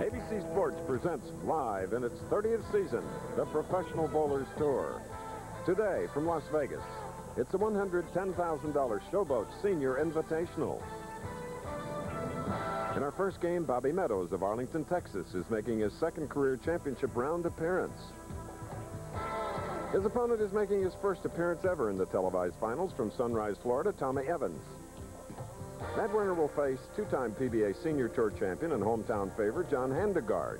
ABC Sports presents live in its 30th season, the Professional Bowlers Tour. Today from Las Vegas, it's the $110,000 Showboat Senior Invitational. In our first game, Bobby Meadows of Arlington, Texas is making his second career championship round appearance. His opponent is making his first appearance ever in the televised finals from Sunrise, Florida, Tommy Evans. Matt Werner will face two-time PBA Senior Tour champion and hometown favorite John Handegard.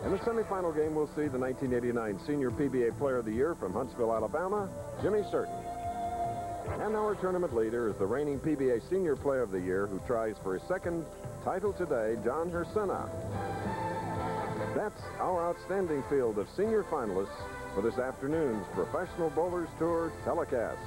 In the semifinal game, we'll see the 1989 Senior PBA Player of the Year from Huntsville, Alabama, Jimmy Certain. And our tournament leader is the reigning PBA Senior Player of the Year who tries for his second title today, John Hersena. That's our outstanding field of senior finalists for this afternoon's Professional Bowlers Tour telecast.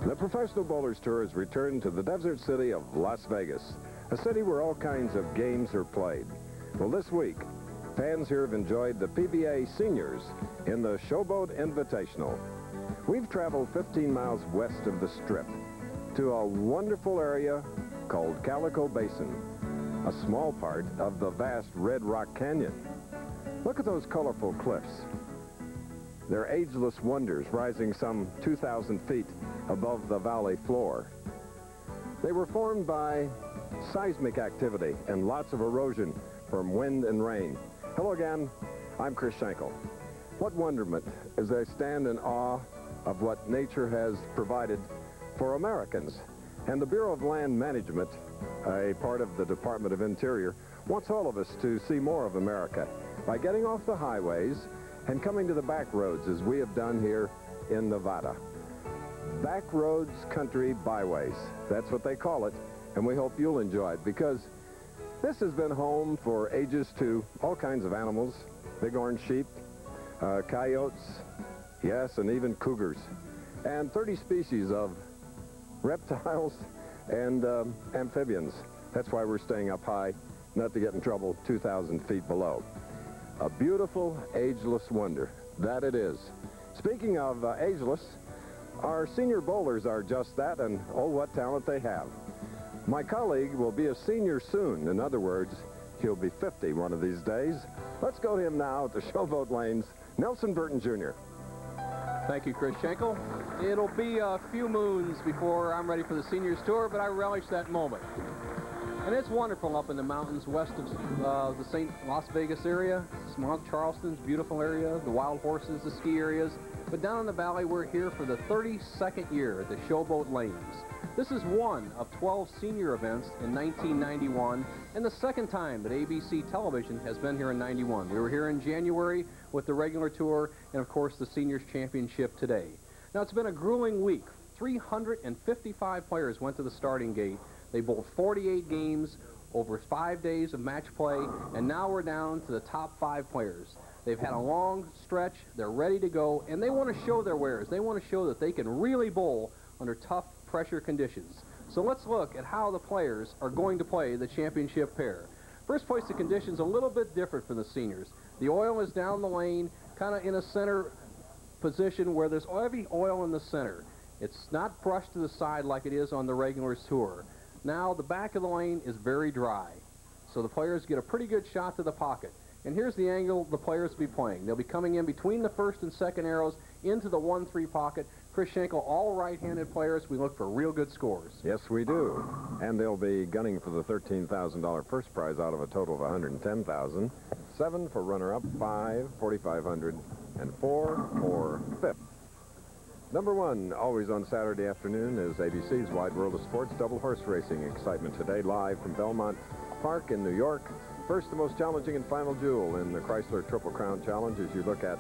The Professional Bowlers Tour has returned to the desert city of Las Vegas, a city where all kinds of games are played. Well, this week, fans here have enjoyed the PBA Seniors in the Showboat Invitational. We've traveled 15 miles west of the Strip to a wonderful area called Calico Basin, a small part of the vast Red Rock Canyon. Look at those colorful cliffs. They're ageless wonders rising some 2,000 feet above the valley floor. They were formed by seismic activity and lots of erosion from wind and rain. Hello again, I'm Chris Schenkel. What wonderment as I stand in awe of what nature has provided for Americans. And the Bureau of Land Management, a part of the Department of Interior, wants all of us to see more of America by getting off the highways and coming to the back roads as we have done here in Nevada. Back roads, country, byways. That's what they call it, and we hope you'll enjoy it because this has been home for ages to all kinds of animals, bighorn sheep, coyotes, yes, and even cougars, and 30 species of reptiles and amphibians. That's why we're staying up high, not to get in trouble 2,000 feet below. A beautiful, ageless wonder, that it is. Speaking of ageless, our senior bowlers are just that, and oh, what talent they have. My colleague will be a senior soon. In other words, he'll be 50 one of these days. Let's go to him now at the Showboat Lanes, Nelson Burton Jr. Thank you, Chris Schenkel. It'll be a few moons before I'm ready for the Seniors Tour, but I relish that moment. And it's wonderful up in the mountains west of the St. Las Vegas area. Mount Charleston's beautiful area, the wild horses, the ski areas. But down in the valley, we're here for the 32nd year at the Showboat Lanes. This is one of 12 senior events in 1991, and the second time that ABC Television has been here in 91. We were here in January with the regular tour, and of course the Seniors Championship today. Now, it's been a grueling week. 355 players went to the starting gate. They bowled 48 games over 5 days of match play, and now we're down to the top 5 players. They've had a long stretch, they're ready to go, and they want to show their wares. They want to show that they can really bowl under tough pressure conditions. So let's look at how the players are going to play the championship pair. First place, the conditions a little bit different for the seniors. The oil is down the lane, kind of in a center position where there's heavy oil in the center. It's not brushed to the side like it is on the regulars tour. Now the back of the lane is very dry, so the players get a pretty good shot to the pocket. And here's the angle the players will be playing. They'll be coming in between the first and second arrows into the 1-3 pocket. Chris Schenkel, all right-handed players, we look for real good scores. Yes, we do. And they'll be gunning for the $13,000 first prize out of a total of $110,000. 7 for runner-up, 5, 4,500, and 4 for fifth. Number 1, always on Saturday afternoon, is ABC's Wide World of Sports double horse racing excitement today, live from Belmont Park in New York. First, the most challenging and final duel in the Chrysler Triple Crown Challenge as you look at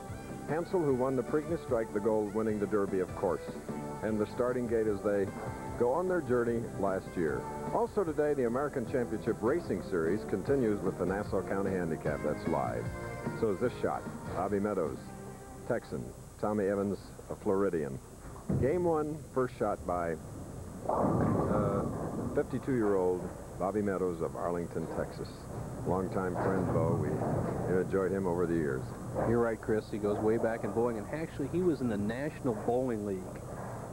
Hansel, who won the Preakness, strike the gold, winning the Derby, of course. And the starting gate as they go on their journey last year. Also today, the American Championship Racing Series continues with the Nassau County Handicap. That's live. So is this shot. Bobby Meadows, Texan. Tommy Evans, a Floridian. Game 1, first shot by 52-year-old Bobby Meadows of Arlington, Texas. longtime friend, Bo. We enjoyed him over the years. You're right, Chris. He goes way back in bowling, and actually he was in the National Bowling League,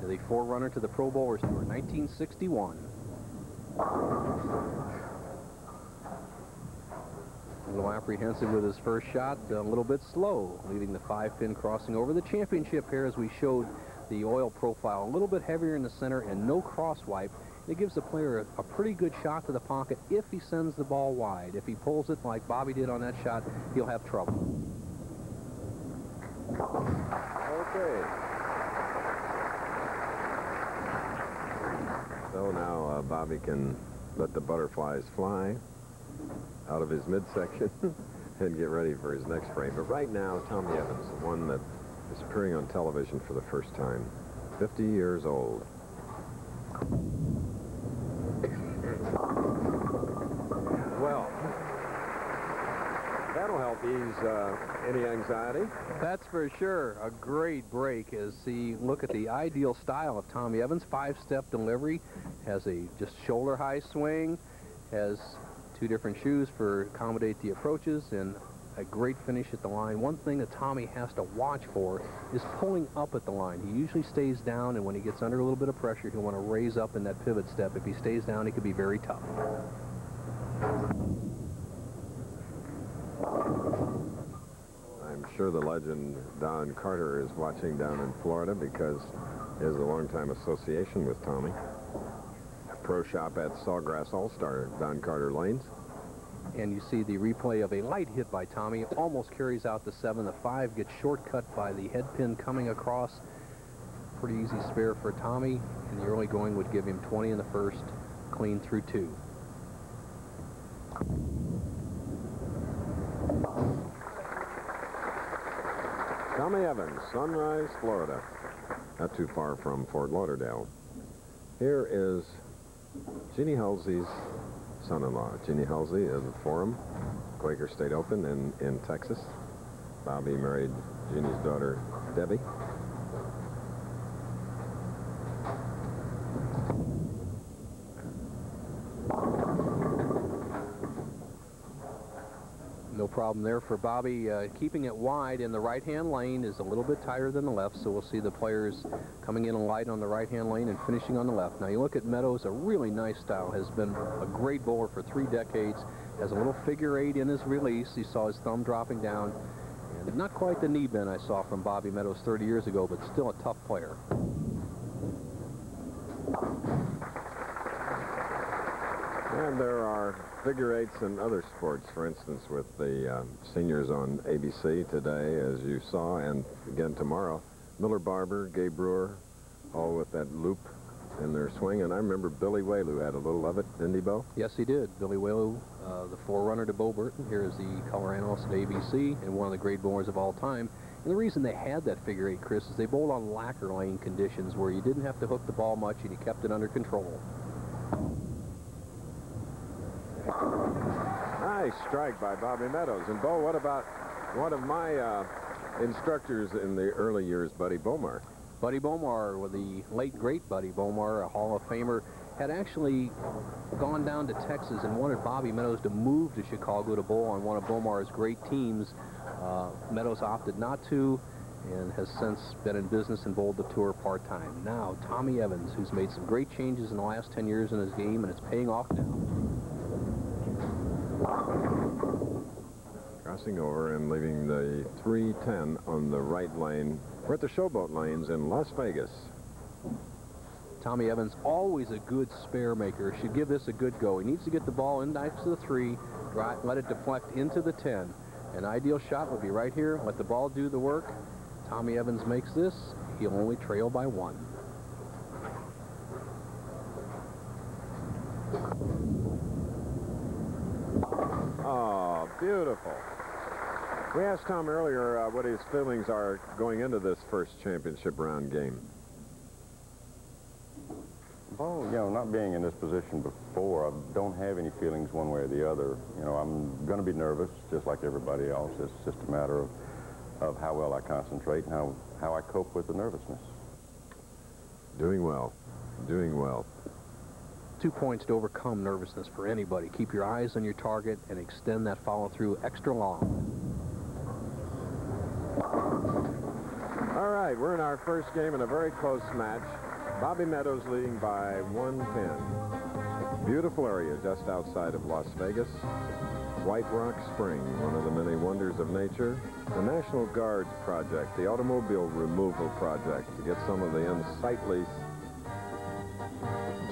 the forerunner to the Pro Bowlers Tour, 1961. A little apprehensive with his first shot, a little bit slow, leaving the 5-pin crossing over. The championship here, as we showed the oil profile, a little bit heavier in the center and no cross wipe. It gives the player a pretty good shot to the pocket if he sends the ball wide. If he pulls it like Bobby did on that shot, he'll have trouble. Okay. So now Bobby can let the butterflies fly out of his midsection and get ready for his next frame. But right now, Tommy Evans, the one that is appearing on television for the first time, 50 years old. Well, that'll help ease any anxiety. That's for sure. A great break as he look at the ideal style of Tommy Evans. 5-step delivery, has a just shoulder-high swing, has 2 different shoes for accommodate the approaches, and a great finish at the line. One thing that Tommy has to watch for is pulling up at the line. He usually stays down, and when he gets under a little bit of pressure, he'll want to raise up in that pivot step. If he stays down, he could be very tough. I'm sure the legend Don Carter is watching down in Florida because he has a long-time association with Tommy. Pro shop at Sawgrass All-Star, Don Carter Lanes. And you see the replay of a light hit by Tommy. Almost carries out the 7. The 5 gets shortcut by the head pin coming across. Pretty easy spare for Tommy. And the early going would give him 20 in the first, clean through 2. Tommy Evans, Sunrise, Florida. Not too far from Fort Lauderdale. Here is Jeannie Halsey's son-in-law. Jeannie Halsey is a Forum, Quaker State Open in Texas. Bobby married Jeannie's daughter, Debbie. No problem there for Bobby. Keeping it wide in the right-hand lane is a little bit tighter than the left, so we'll see the players coming in light on the right-hand lane and finishing on the left. Now you look at Meadows, a really nice style, has been a great bowler for 3 decades, has a little figure 8 in his release. You saw his thumb dropping down, and not quite the knee bend I saw from Bobby Meadows 30 years ago, but still a tough player. And there are figure 8s in other sports, for instance, with the seniors on ABC today, as you saw, and again tomorrow. Miller Barber, Gabe Brewer, all with that loop in their swing. And I remember Billy Whaley had a little of it, didn't he, Bo? Yes, he did. Billy Whaley, the forerunner to Bo Burton. Here is the color analyst at ABC and one of the great bowlers of all time. And the reason they had that figure 8, Chris, is they bowled on lacquer lane conditions where you didn't have to hook the ball much and you kept it under control. Nice strike by Bobby Meadows. And, Bo, what about one of my instructors in the early years, Buddy Bomar? Buddy Bomar, with the late, great Buddy Bomar, a Hall of Famer, had actually gone down to Texas and wanted Bobby Meadows to move to Chicago to bowl on one of Bomar's great teams. Meadows opted not to and has since been in business and bowled the tour part-time. Now, Tommy Evans, who's made some great changes in the last 10 years in his game, and it's paying off now. Crossing over and leaving the 310 on the right lane. We're at the Showboat lanes in Las Vegas. Tommy Evans, always a good spare maker, should give this a good go. He needs to get the ball in next to the 3, let it deflect into the 10. An ideal shot would be right here. Let the ball do the work. Tommy Evans makes this. He'll only trail by 1. Oh, beautiful. We asked Tom earlier what his feelings are going into this first championship round game. Well, you know, not being in this position before, I don't have any feelings one way or the other. You know, I'm going to be nervous, just like everybody else. It's just a matter of how well I concentrate and how I cope with the nervousness. Doing well. Doing well. 2 points to overcome nervousness for anybody. Keep your eyes on your target and extend that follow-through extra long. All right, we're in our first game in a very close match. Bobby Meadows leading by 1 pin. Beautiful area just outside of Las Vegas. White Rock Spring, one of the many wonders of nature. The National Guard's project, the automobile removal project, to get some of the unsightly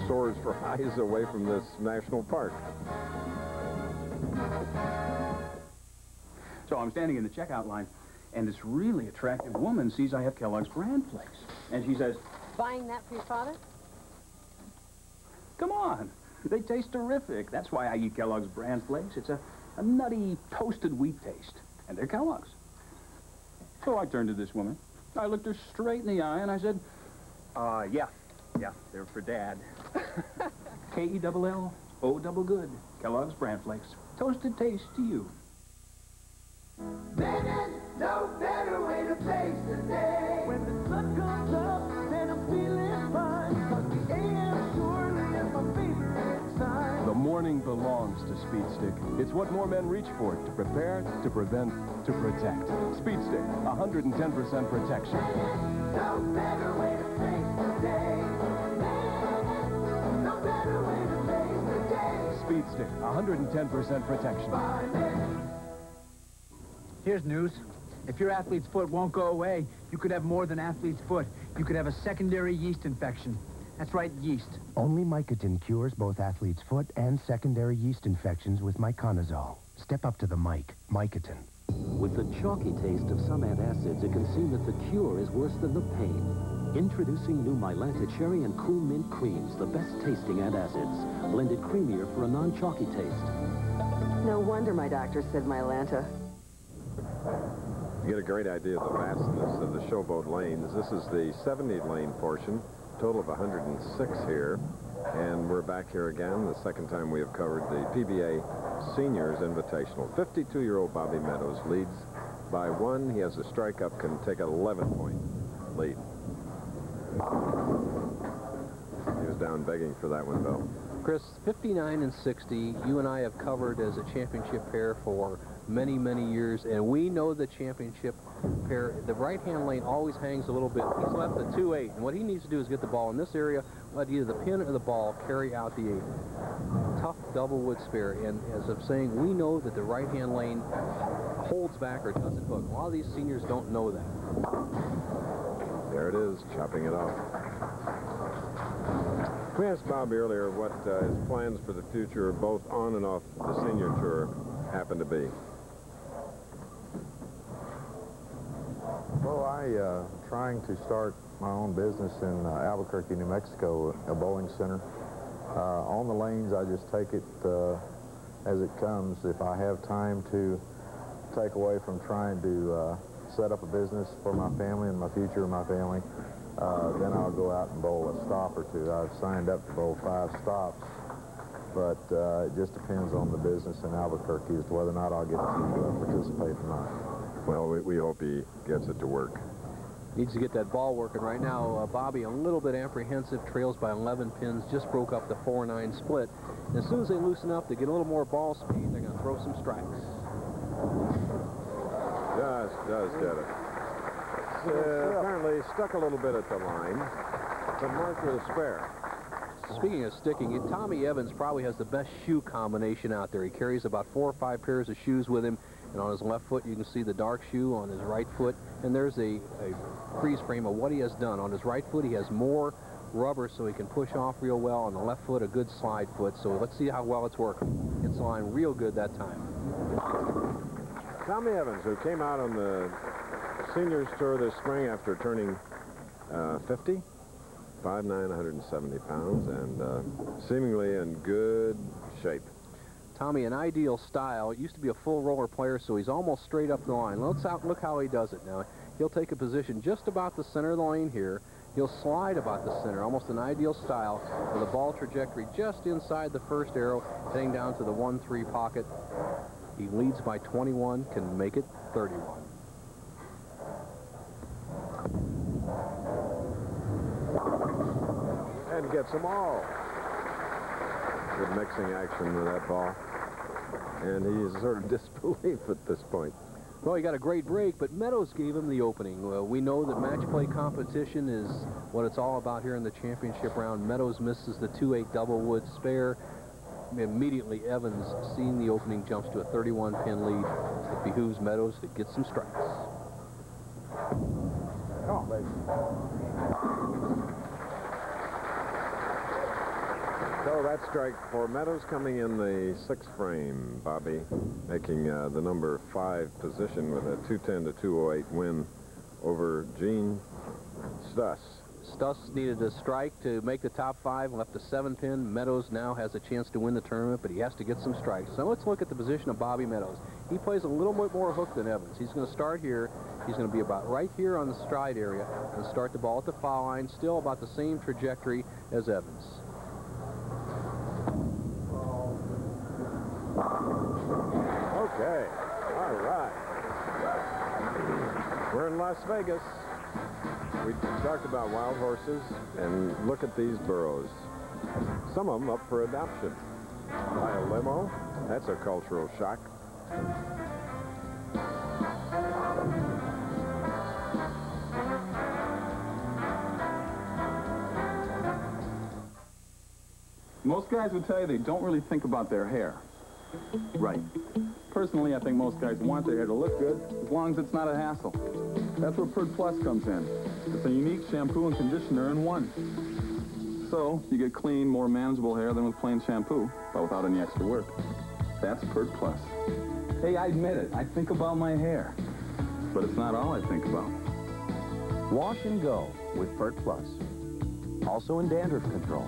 sores for eyes away from this national park. So I'm standing in the checkout line, and this really attractive woman sees I have Kellogg's brand flakes. And she says, Buying that for your father? come on, they taste terrific. That's why I eat Kellogg's brand flakes. It's a nutty, toasted wheat taste, and they're Kellogg's. So I turned to this woman. I looked her straight in the eye, and I said, yeah, they're for Dad. K-E-double-L-O double good. Kellogg's brand flakes. Toasted taste to you. There's no better way to face the day. When the sun comes up, then I'm feeling fine. 'Cause the AM surely is my favorite time. The morning belongs to Speed Stick. It's what more men reach for: to prepare, to prevent, to protect. Speed Stick, 110% protection. No better way to face the day. No better way to face the day. Speed Stick, 110% protection. Here's news. If your athlete's foot won't go away, you could have more than athlete's foot. You could have a secondary yeast infection. That's right, yeast. Only Mycotin cures both athlete's foot and secondary yeast infections with Myconazole. Step up to the Mycotin. With the chalky taste of some antacids, it can seem that the cure is worse than the pain. Introducing new Mylanta Cherry and Cool Mint Creams, the best tasting antacids, blended creamier for a non-chalky taste. No wonder my doctor said Mylanta. You get a great idea of the vastness of the Showboat lanes. This is the 70-lane portion, total of 106 here. And we're back here again, the second time we have covered the PBA Seniors Invitational. 52-year-old Bobby Meadows leads by 1. He has a strike up, can take an 11-point lead. He was down begging for that one, Bill. Chris, 59 and 60, you and I have covered as a championship pair for many, many years, and we know the championship pair. The right-hand lane always hangs a little bit. He's left the 2-8, and what he needs to do is get the ball in this area, let either the pin or the ball carry out the 8. Tough double wood spare, and as I'm saying, we know that the right-hand lane holds back or doesn't hook. A lot of these seniors don't know that. There it is, chopping it off. We asked Bobby earlier what his plans for the future, both on and off the senior tour, happen to be. Well, I'm trying to start my own business in Albuquerque, New Mexico, a bowling center. On the lanes, I just take it as it comes. If I have time to take away from trying to set up a business for my family and my future of my family, then I'll go out and bowl a stop or 2. I've signed up to bowl 5 stops, but it just depends on the business in Albuquerque as to whether or not I'll get to participate or not. Well, we hope he gets it to work. Needs to get that ball working right now. Bobby, a little bit apprehensive, trails by 11 pins, just broke up the 4-9 split. And as soon as they loosen up, they get a little more ball speed, they're going to throw some strikes. Just does get it. Apparently stuck a little bit at the line, but marked with a spare. Speaking of sticking, Tommy Evans probably has the best shoe combination out there. He carries about 4 or 5 pairs of shoes with him, and on his left foot you can see the dark shoe on his right foot, and there's a freeze frame of what he has done. On his right foot he has more rubber so he can push off real well. On the left foot, a good slide foot, so let's see how well it's working. Hits the line real good that time. Tommy Evans, who came out on the Seniors Tour this spring after turning 50, 5'9", 170 pounds, and seemingly in good shape. Tommy, an ideal style. It used to be a full roller player, so he's almost straight up the line. Look how he does it now. He'll take a position just about the center of the lane here. He'll slide about the center, almost an ideal style, with a ball trajectory just inside the first arrow, heading down to the 1-3 pocket. He leads by 21, can make it 31. And gets them all. Good mixing action with that ball. And he's sort of disbelief at this point. Well, he got a great break, but Meadows gave him the opening. We know that match play competition is what it's all about here in the championship round. Meadows misses the 2-8 double wood spare. Immediately, Evans, seeing the opening, jumps to a 31-pin lead. It behooves Meadows to get some strikes. Come on, baby. So that strike for Meadows coming in the 6th frame. Bobby making the number 5 position with a 210 to 208 win over Gene Stuss. Stuss needed a strike to make the top 5, left a 7-pin. Meadows now has a chance to win the tournament, but he has to get some strikes. So let's look at the position of Bobby Meadows. He plays a little bit more hook than Evans. He's going to start here. He's going to be about right here on the stride area and start the ball at the foul line, still about the same trajectory as Evans. Okay, all right. We're in Las Vegas. We talked about wild horses, and look at these burros. Some of them up for adoption. Buy a limo, that's a cultural shock. Most guys would tell you they don't really think about their hair. Right. Personally, I think most guys want their hair to look good as long as it's not a hassle. That's where Pert Plus comes in. It's a unique shampoo and conditioner in one. So, you get clean, more manageable hair than with plain shampoo, but without any extra work. That's Pert Plus. Hey, I admit it. I think about my hair. But it's not all I think about. Wash and go with Pert Plus. Also in dandruff control.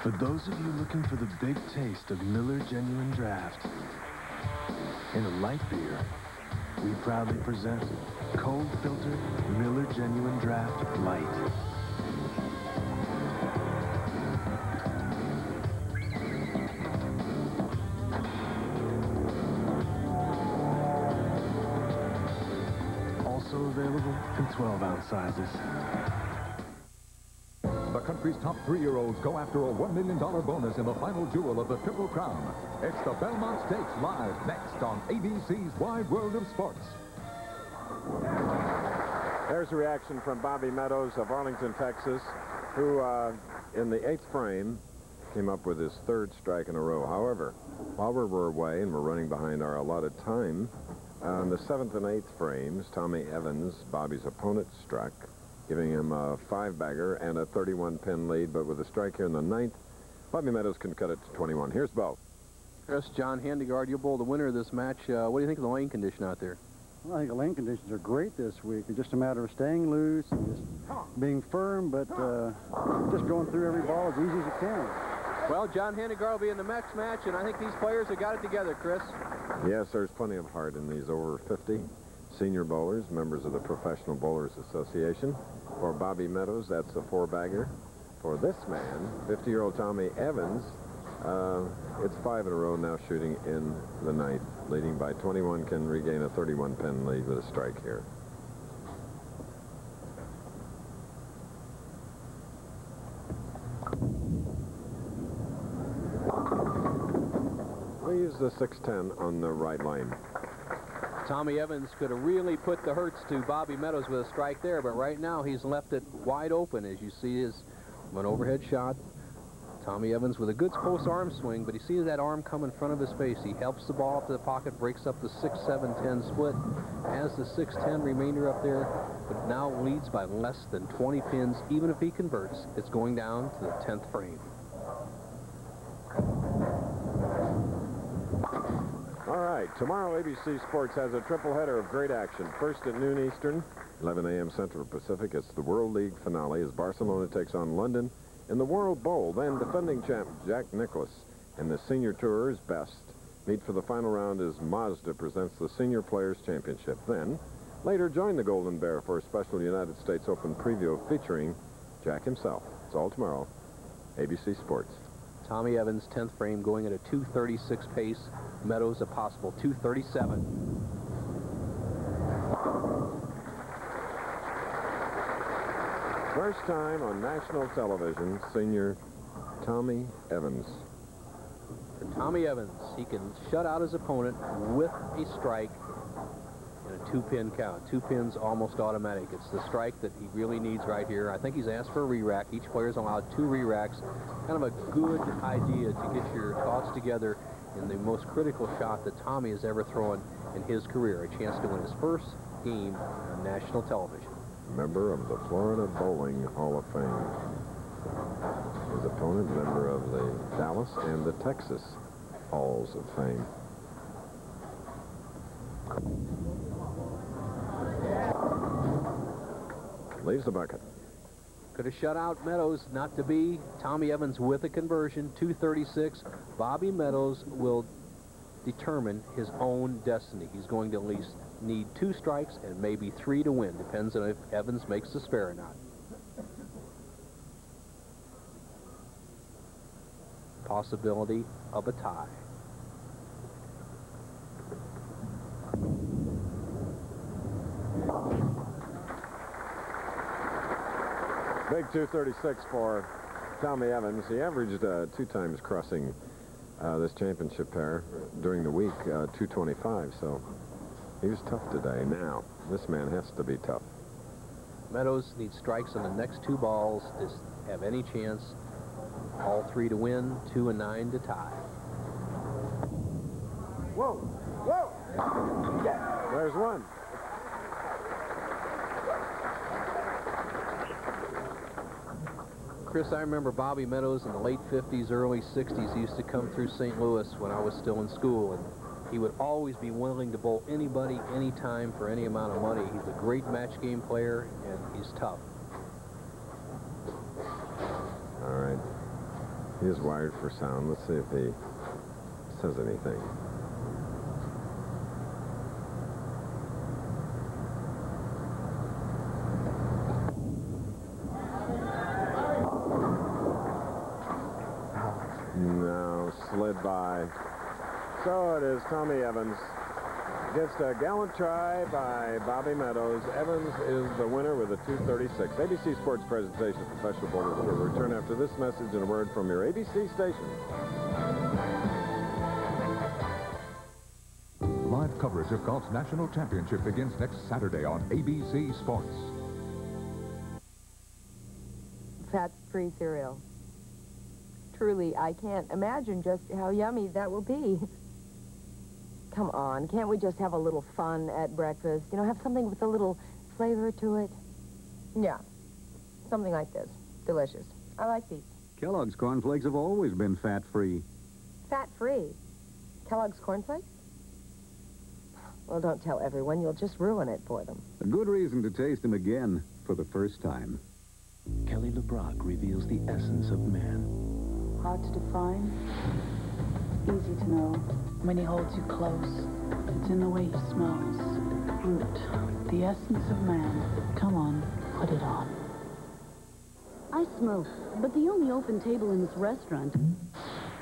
For those of you looking for the big taste of Miller Genuine Draft, in a light beer, we proudly present Cold Filtered Miller Genuine Draft Light. Also available in 12-ounce sizes. The country's top 3-year-olds go after a $1 million bonus in the final jewel of the Triple Crown. It's the Belmont Stakes live next on ABC's Wide World of Sports. There's a reaction from Bobby Meadows of Arlington, Texas, who in the 8th frame came up with his 3rd strike in a row. However, while we're away and we're running behind our allotted time, on the 7th and 8th frames, Tommy Evans, Bobby's opponent, struck, giving him a 5-bagger and a 31-pin lead, but with a strike here in the 9th, Bobby Meadows can cut it to 21. Here's Bo. Chris, John Handegard, you'll bowl the winner of this match. What do you think of the lane condition out there? Well, I think the lane conditions are great this week. It's just a matter of staying loose and just being firm, but just going through every ball as easy as you can. Well, John Handegard will be in the next match, and I think these players have got it together, Chris. Yes, there's plenty of heart in these over 50 senior bowlers, members of the Professional Bowlers Association. For Bobby Meadows, that's a 4-bagger. For this man, 50-year-old Tommy Evans, it's 5 in a row now, shooting in the 9th. Leading by 21, can regain a 31-pin lead with a strike here. We use the 610 on the right lane. Tommy Evans could have really put the hurts to Bobby Meadows with a strike there, but right now he's left it wide open. As you see, is an overhead shot. Tommy Evans with a good close arm swing, but he sees that arm come in front of his face. He helps the ball up to the pocket, breaks up the 6-7-10 split, has the 6-10 remainder up there, but now leads by less than 20 pins. Even if he converts, it's going down to the 10th frame. All right, tomorrow ABC Sports has a triple header of great action. First at noon Eastern, 11 a.m. Central Pacific, it's the World League finale as Barcelona takes on London in the World Bowl. Then defending champ Jack Nicklaus and the Senior Tour's best meet for the final round as Mazda presents the Senior Players Championship. Then, later join the Golden Bear for a special United States Open preview featuring Jack himself. It's all tomorrow, ABC Sports. Tommy Evans, 10th frame, going at a 2:36 pace. Meadows, a possible 2:37. First time on national television, senior Tommy Evans. For Tommy Evans, he can shut out his opponent with a strike in a 2-pin count. 2 pins almost automatic. It's the strike that he really needs right here. I think he's asked for a re-rack. Each player's allowed 2 re-racks. Kind of a good idea to get your thoughts together in the most critical shot that Tommy has ever thrown in his career. A chance to win his first game on national television. Member of the Florida Bowling Hall of Fame. His opponent, member of the Dallas and the Texas Halls of Fame. Leaves the bucket. Could have shut out Meadows, not to be. Tommy Evans with a conversion, 236. Bobby Meadows will determine his own destiny. He's going to at least need 2 strikes and maybe 3 to win. Depends on if Evans makes the spare or not. Possibility of a tie. Big 236 for Tommy Evans. He averaged 2 times crossing this championship pair during the week, 225, so he was tough today. Now, this man has to be tough. Meadows needs strikes on the next 2 balls to have any chance. All 3 to win, 2 and 9 to tie. Whoa, whoa! There's one. Chris, I remember Bobby Meadows in the late 50s, early 60s. He used to come through St. Louis when I was still in school, and he would always be willing to bowl anybody, anytime, for any amount of money. He's a great match game player, and he's tough. All right. He is wired for sound. Let's see if he says anything. No, slid by. So it is Tommy Evans. Against a gallant try by Bobby Meadows, Evans is the winner with a 236. ABC Sports presentation of Professional Bowlers will return after this message and a word from your ABC station. Live coverage of golf's national championship begins next Saturday on ABC Sports. Fat-free cereal. Truly, I can't imagine just how yummy that will be. Come on, can't we just have a little fun at breakfast? You know, have something with a little flavor to it? Yeah, something like this. Delicious. I like these. Kellogg's Corn Flakes have always been fat-free. Fat-free? Kellogg's Corn Flakes? Well, don't tell everyone. You'll just ruin it for them. A good reason to taste them again for the first time. Kelly LeBrock reveals the essence of man. Hard to define, easy to know. When he holds you close, it's in the way he smells. Root, the essence of man. Come on, put it on. I smoke, but the only open table in this restaurant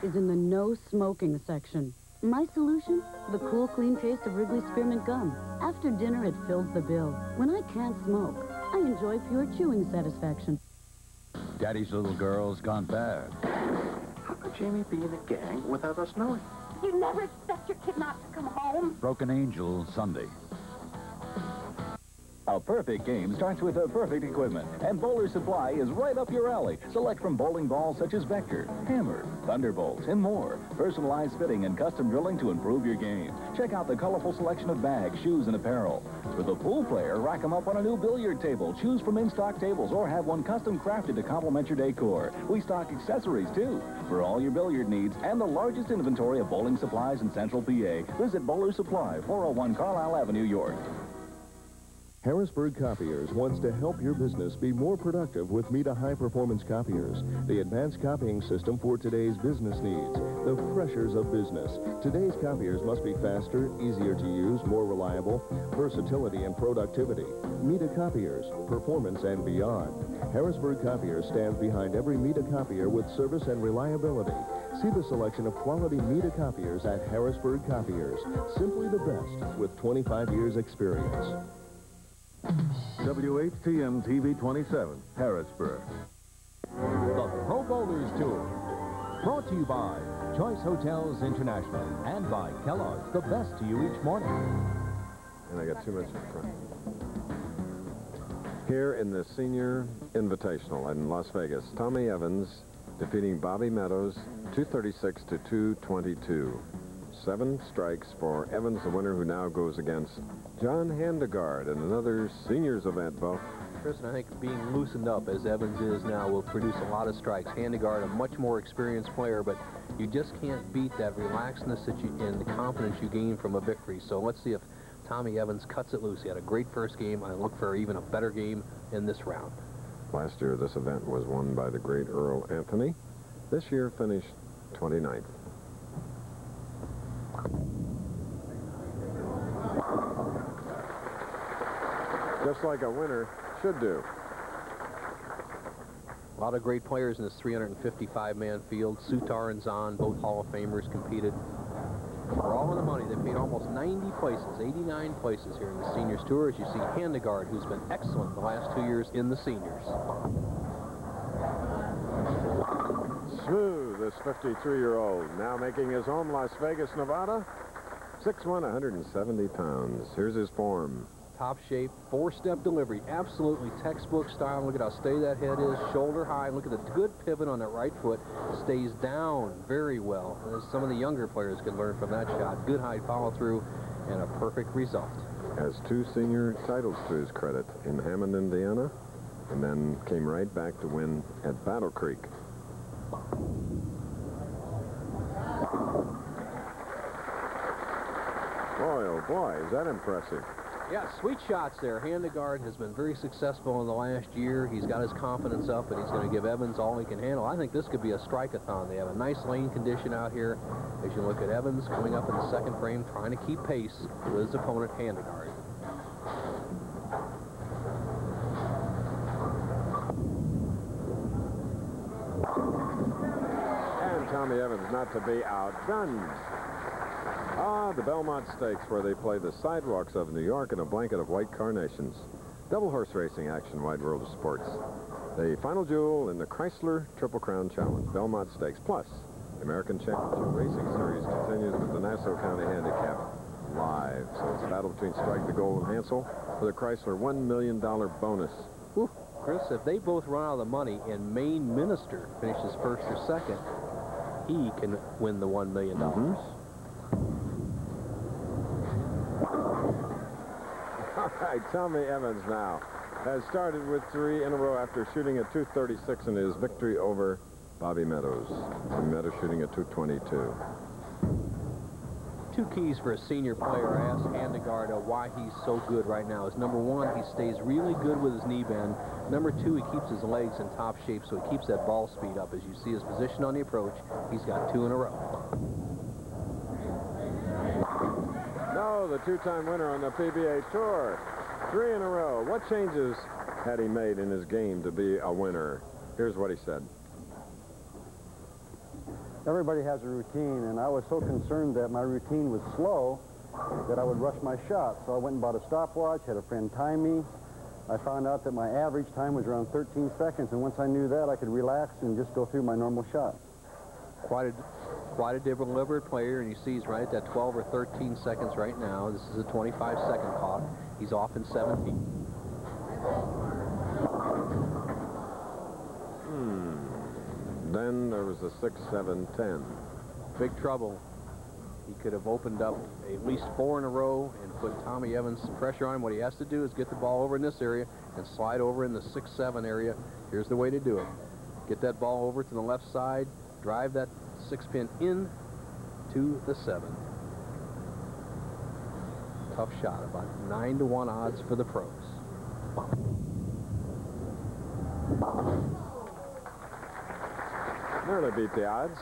is in the no smoking section. My solution? The cool, clean taste of Wrigley Spearmint Gum. After dinner, it fills the bill. When I can't smoke, I enjoy pure chewing satisfaction. Daddy's little girl's gone bad. How could Jamie be in a gang without us knowing? You never expect your kid not to come home. Broken Angel Sunday. A perfect game starts with a perfect equipment, and Bowler Supply is right up your alley. Select from bowling balls such as Vector, Hammer, Thunderbolts, and more. Personalized fitting and custom drilling to improve your game. Check out the colorful selection of bags, shoes, and apparel. For the pool player, rack them up on a new billiard table. Choose from in-stock tables or have one custom crafted to complement your decor. We stock accessories, too. For all your billiard needs and the largest inventory of bowling supplies in Central PA, visit Bowler Supply, 401 Carlisle Avenue, York. Harrisburg Copiers wants to help your business be more productive with Mita high-performance copiers, the advanced copying system for today's business needs, the pressures of business. Today's copiers must be faster, easier to use, more reliable, versatility and productivity. Mita Copiers, performance and beyond. Harrisburg Copiers stands behind every Mita copier with service and reliability. See the selection of quality Mita copiers at Harrisburg Copiers. Simply the best with 25 years experience. WHTM TV 27, Harrisburg. The Pro Bowlers Tour. Brought to you by Choice Hotels International and by Kellogg's, the best to you each morning. And I got too much in front. Here in the Senior Invitational in Las Vegas, Tommy Evans defeating Bobby Meadows 236 to 222. 7 strikes for Evans, the winner, who now goes against John Handegard in another seniors event, Bo. Chris, and I think being loosened up as Evans is now will produce a lot of strikes. Handegard, a much more experienced player, but you just can't beat that relaxedness that and the confidence you gain from a victory. So let's see if Tommy Evans cuts it loose. He had a great first game. I look for even a better game in this round. Last year, this event was won by the great Earl Anthony. This year finished 29th. Just like a winner should do. A lot of great players in this 355-man field. Sutar and Zahn, both Hall of Famers, competed. For all of the money, they paid almost 90 places, 89 places here in the Seniors Tour. As you see, Handegard, who's been excellent the last 2 years in the Seniors. Smooth, this 53-year-old, now making his home Las Vegas, Nevada. 6'1", 170 pounds. Here's his form. Top shape, 4-step delivery, absolutely textbook style. Look at how steady that head is, shoulder high. Look at the good pivot on that right foot. Stays down very well. As some of the younger players can learn from that shot. Good high follow through and a perfect result. Has 2 senior titles to his credit in Hammond, Indiana, and then came right back to win at Battle Creek. Boy, oh boy, is that impressive. Yeah, sweet shots there. Handegard has been very successful in the last year. He's got his confidence up, and he's going to give Evans all he can handle. I think this could be a strike-a-thon. They have a nice lane condition out here. As you look at Evans coming up in the second frame, trying to keep pace with his opponent, Handegard. And Tommy Evans not to be outdone. The Belmont Stakes, where they play the sidewalks of New York in a blanket of white carnations. Double horse racing action, wide world of sports. The final jewel in the Chrysler Triple Crown Challenge, Belmont Stakes. Plus, the American Championship Racing Series continues with the Nassau County Handicap live. So it's a battle between Strike the Gold and Hansel for the Chrysler $1 million bonus. Whew. Chris, if they both run out of the money and Maine Minister finishes first or second, he can win the $1 million. All right, Tommy Evans now has started with 3 in a row after shooting a 236 in his victory over Bobby Meadows. Bobby Meadows shooting a 222. 2 keys for a senior player. I asked Handegard why he's so good right now. Is number 1, he stays really good with his knee bend. Number 2, he keeps his legs in top shape, so he keeps that ball speed up. As you see his position on the approach, he's got 2 in a row. No, the 2-time winner on the PBA Tour. 3 in a row. What changes had he made in his game to be a winner? Here's what he said. Everybody has a routine, and I was so concerned that my routine was slow that I would rush my shot. So I went and bought a stopwatch, had a friend time me. I found out that my average time was around 13 seconds, and once I knew that, I could relax and just go through my normal shot. Quite a deliberate player, and you see he's right at that 12 or 13 seconds right now. This is a 25-second clock. He's off in 17. Then there was a 6, 7, 10. Big trouble. He could have opened up at least 4 in a row and put Tommy Evans pressure on him. What he has to do is get the ball over in this area and slide over in the 6, 7 area. Here's the way to do it. Get that ball over to the left side, drive that 6-pin in to the 7. Tough shot, about 9-to-1 odds for the pros. Nearly beat the odds.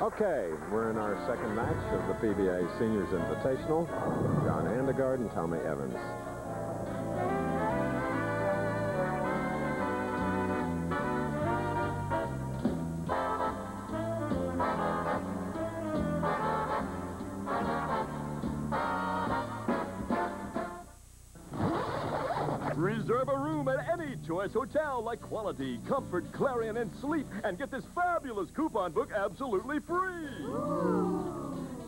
Okay, we're in our second match of the PBA Seniors Invitational. John Handegard and Tommy Evans. Reserve a room at any Choice Hotel like Quality, Comfort, Clarion, and Sleep, and get this fabulous coupon book absolutely free.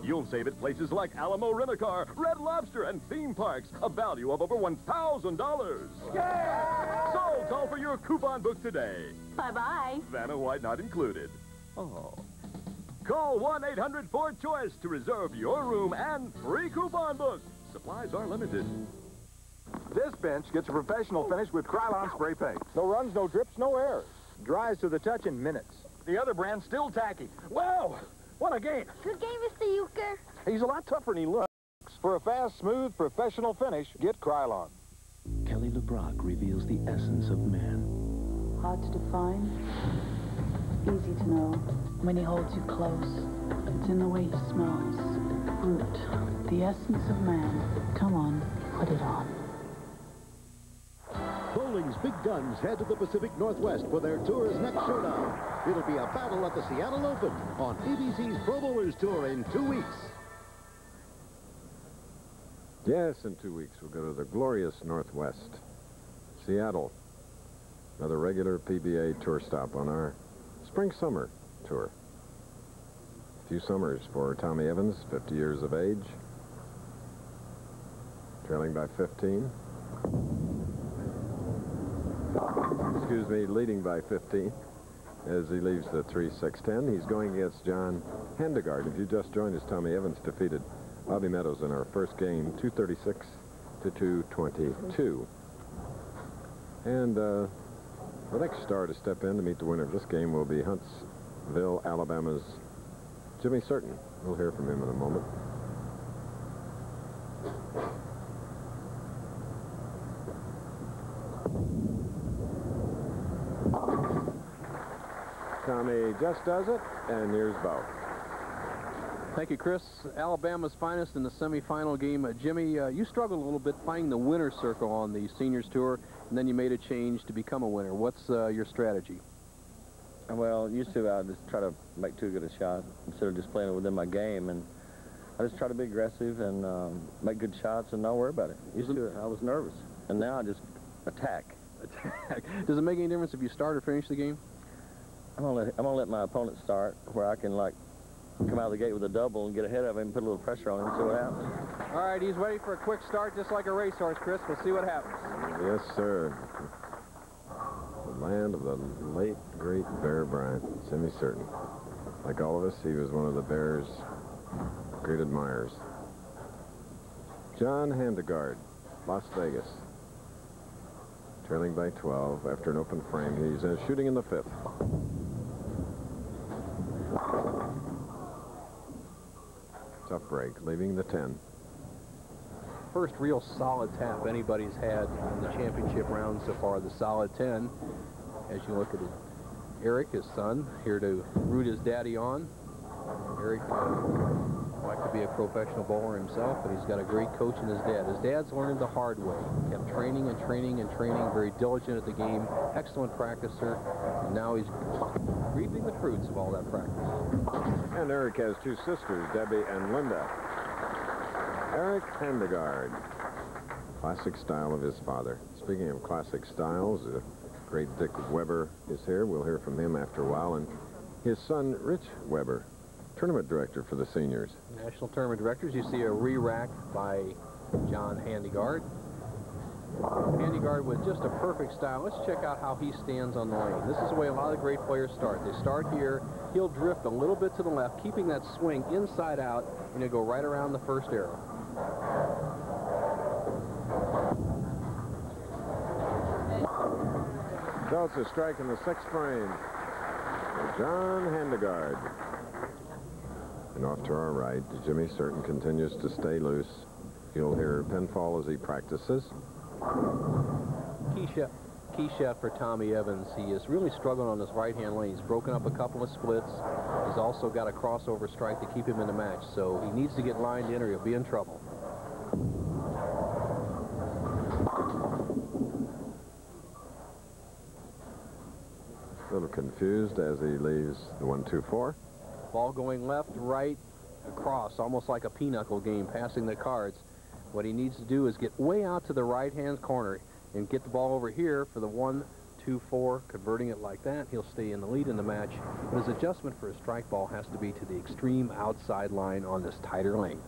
You'll save at places like Alamo Rent-A-Car, Red Lobster, and theme parks, a value of over $1,000. Yeah! So call for your coupon book today. Bye-bye. Vanna White not included. Oh. Call 1-800-4CHOICE to reserve your room and free coupon book. Supplies are limited. This bench gets a professional finish with Krylon spray paint. No runs, no drips, no errors. Dries to the touch in minutes. The other brand's still tacky. Wow! What a game! Good game, Mr. Euchre. He's a lot tougher than he looks. For a fast, smooth, professional finish, get Krylon. Kelly LeBrock reveals the essence of man. Hard to define, easy to know. When he holds you close, it's in the way he smells. Brute, the essence of man. Come on, put it on. Bowling's big guns head to the Pacific Northwest for their tour's next showdown. It'll be a battle at the Seattle Open on ABC's Pro Bowlers Tour in 2 weeks. Yes, in 2 weeks we'll go to the glorious Northwest. Seattle. Another regular PBA tour stop on our spring-summer tour. A few summers for Tommy Evans, 50 years of age. Trailing by 15. Excuse me, leading by 15 as he leaves the 3-6-10. He's going against John Handegard. If you just joined us, Tommy Evans defeated Bobby Meadows in our first game, 236 to 222. And the next star to step in to meet the winner of this game will be Huntsville, Alabama's Jimmy Certain. We'll hear from him in a moment. Tommy just does it, and here's Bo. Thank you, Chris. Alabama's finest in the semifinal game. Jimmy, you struggled a little bit finding the winner's circle on the Seniors Tour, and then you made a change to become a winner. What's your strategy? Well, used to I just try to make too good a shot instead of just playing it within my game, and I just try to be aggressive and make good shots and not worry about it. Used to, I was nervous, and now I just attack. Attack. Does it make any difference if you start or finish the game? I'm gonna let my opponent start where I can like come out of the gate with a double and get ahead of him and put a little pressure on him and see what happens. All right, he's ready for a quick start just like a racehorse, Chris. We'll see what happens. Yes, sir. The land of the late, great Bear Bryant, Jimmy Certain. Like all of us, he was one of the Bears' great admirers. John Handegard, Las Vegas. Trailing by 12 after an open frame. He's shooting in the 5th. Tough break, leaving the 10. First real solid tap anybody's had in the championship round so far, the solid 10. As you look at it, Eric, his son, here to root his daddy on. Eric like to be a professional bowler himself, but he's got a great coach in his dad. His dad's learned the hard way. Kept training and training and training, very diligent at the game, excellent practicer, and now he's reaping the fruits of all that practice. And Eric has two sisters, Debbie and Linda. Eric Handegard, classic style of his father. Speaking of classic styles, great Dick Weber is here. We'll hear from him after a while. And his son, Rich Weber, tournament director for the seniors. National tournament directors. You see a re-rack by John Handegard. Handegard with just a perfect style. Let's check out how he stands on the lane. This is the way a lot of great players start. They start here. He'll drift a little bit to the left, keeping that swing inside out, and he'll go right around the first arrow. So it's a strike in the 6th frame. John Handegard. And off to our right, Jimmy Certain continues to stay loose. You'll hear pinfall as he practices. Key shot for Tommy Evans. He is really struggling on his right-hand lane. He's broken up a couple of splits. He's also got a crossover strike to keep him in the match. So he needs to get lined in or he'll be in trouble. A little confused as he leaves the 1-2-4. Ball going left, right, across, almost like a pinochle game, passing the cards. What he needs to do is get way out to the right-hand corner. and get the ball over here for the 1-2-4, converting it like that. He'll stay in the lead in the match. But his adjustment for a strike ball has to be to the extreme outside line on this tighter lane.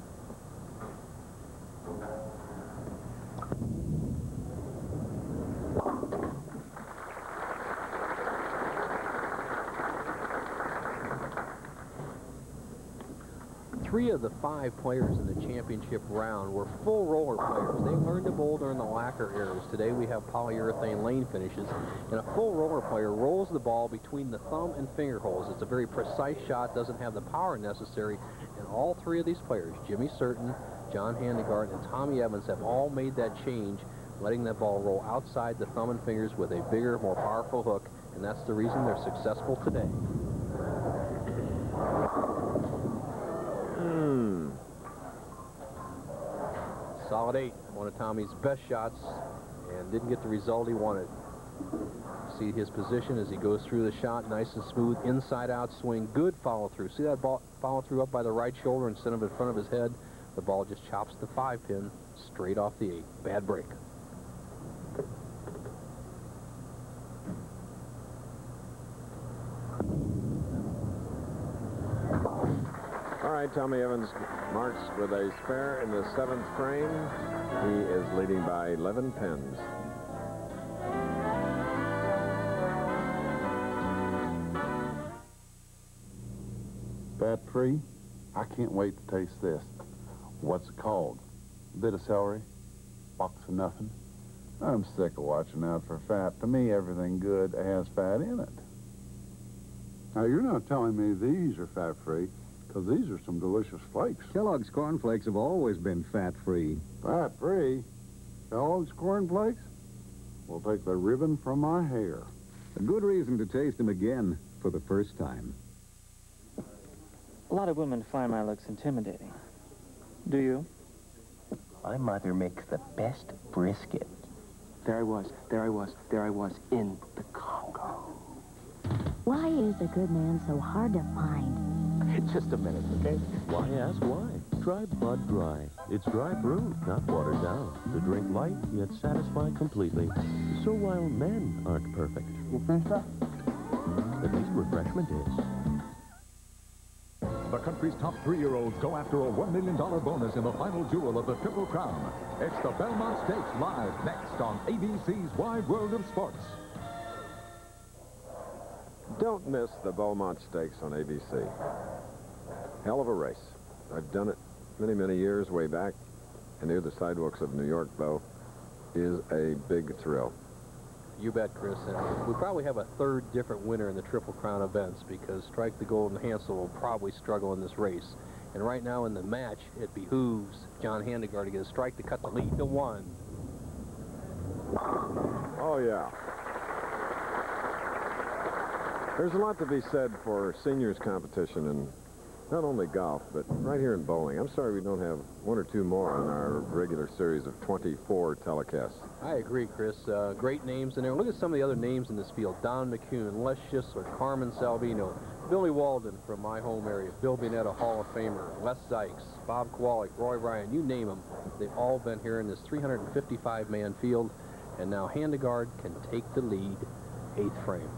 Three of the 5 players in the championship round were full roller players. They learned to bowl during the lacquer eras. Today we have polyurethane lane finishes, and a full roller player rolls the ball between the thumb and finger holes. It's a very precise shot, doesn't have the power necessary, and all 3 of these players, Jimmy Certain, John Handegard, and Tommy Evans, have all made that change, letting that ball roll outside the thumb and fingers with a bigger, more powerful hook, and that's the reason they're successful today. Solid 8, one of Tommy's best shots, and didn't get the result he wanted. See his position as he goes through the shot, nice and smooth, inside-out swing, good follow-through. See that ball follow-through up by the right shoulder instead of in front of his head? The ball just chops the 5-pin straight off the 8. Bad break. All right, Tommy Evans marks with a spare in the 7th frame. He is leading by 11 pins. Fat-free? I can't wait to taste this. What's it called? A bit of celery? Box of nothing? I'm sick of watching out for fat. To me, everything good has fat in it. Now, you're not telling me these are fat-free, because these are some delicious flakes. Kellogg's Corn Flakes have always been fat-free. Fat-free? Kellogg's Corn Flakes? Will take the ribbon from my hair. A good reason to taste them again for the first time. A lot of women find my looks intimidating. Do you? My mother makes the best brisket. There I was in the Congo. Why is a good man so hard to find? Just a minute, okay? Why ask why? Try Bud Dry. It's dry brewed, not watered down. To drink light, yet satisfy completely. So while men aren't perfect, at least refreshment is. The country's top 3-year-olds go after a $1 million bonus in the final jewel of the Triple Crown. It's the Belmont Stakes live next on ABC's Wide World of Sports. Don't miss the Belmont Stakes on ABC. Hell of a race. I've done it many, many years way back, and near the sidewalks of New York, though, is a big thrill. You bet, Chris. And we probably have a 3rd different winner in the Triple Crown events, because Strike the Golden Hansel will probably struggle in this race. And right now in the match, it behooves John Handegard to get a strike to cut the lead to 1. Oh, yeah. There's a lot to be said for seniors competition in not only golf, but right here in bowling. I'm sorry we don't have 1 or 2 more on our regular series of 24 telecasts. I agree, Chris. Great names in there. Look at some of the other names in this field. Don McCune, Les Schisler, Carmen Salvino, Billy Walden from my home area, Bill Bianetta, Hall of Famer, Les Sykes, Bob Kowalik, Roy Ryan, you name them. They've all been here in this 355-man field, and now Handegard can take the lead, 8th frame.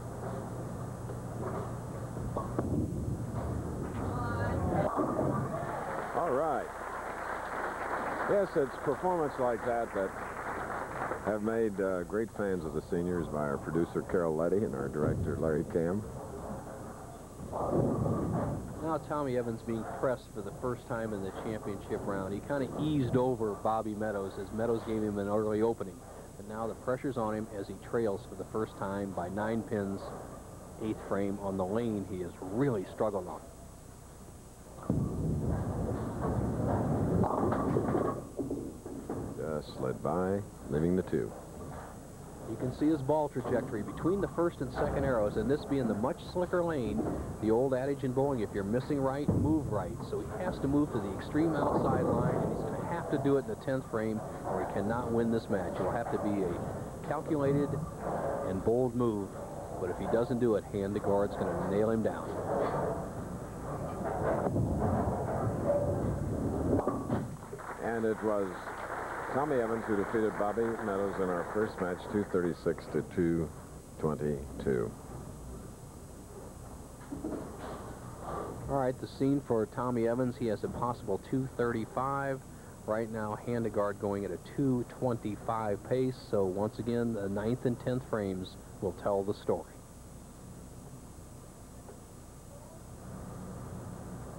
All right. Yes, it's performance like that that have made great fans of the seniors by our producer, Carol Letty, and our director, Larry Cam. Now Tommy Evans being pressed for the first time in the championship round. He kind of eased over Bobby Meadows as Meadows gave him an early opening. But now the pressure's on him as he trails for the first time by 9 pins, 8th frame on the lane he has really struggled on. Just slid by, leaving the 2. You can see his ball trajectory between the 1st and 2nd arrows, and this being the much slicker lane, the old adage in bowling, if you're missing right, move right. So he has to move to the extreme outside line, and he's going to have to do it in the 10th frame, or he cannot win this match. It'll have to be a calculated and bold move, but if he doesn't do it, Handegard's going to nail him down. And it was Tommy Evans, who defeated Bobby Meadows in our first match, 236 to 222. All right, the scene for Tommy Evans, he has a possible 235. Right now, Handegard going at a 225 pace. So once again, the 9th and 10th frames will tell the story.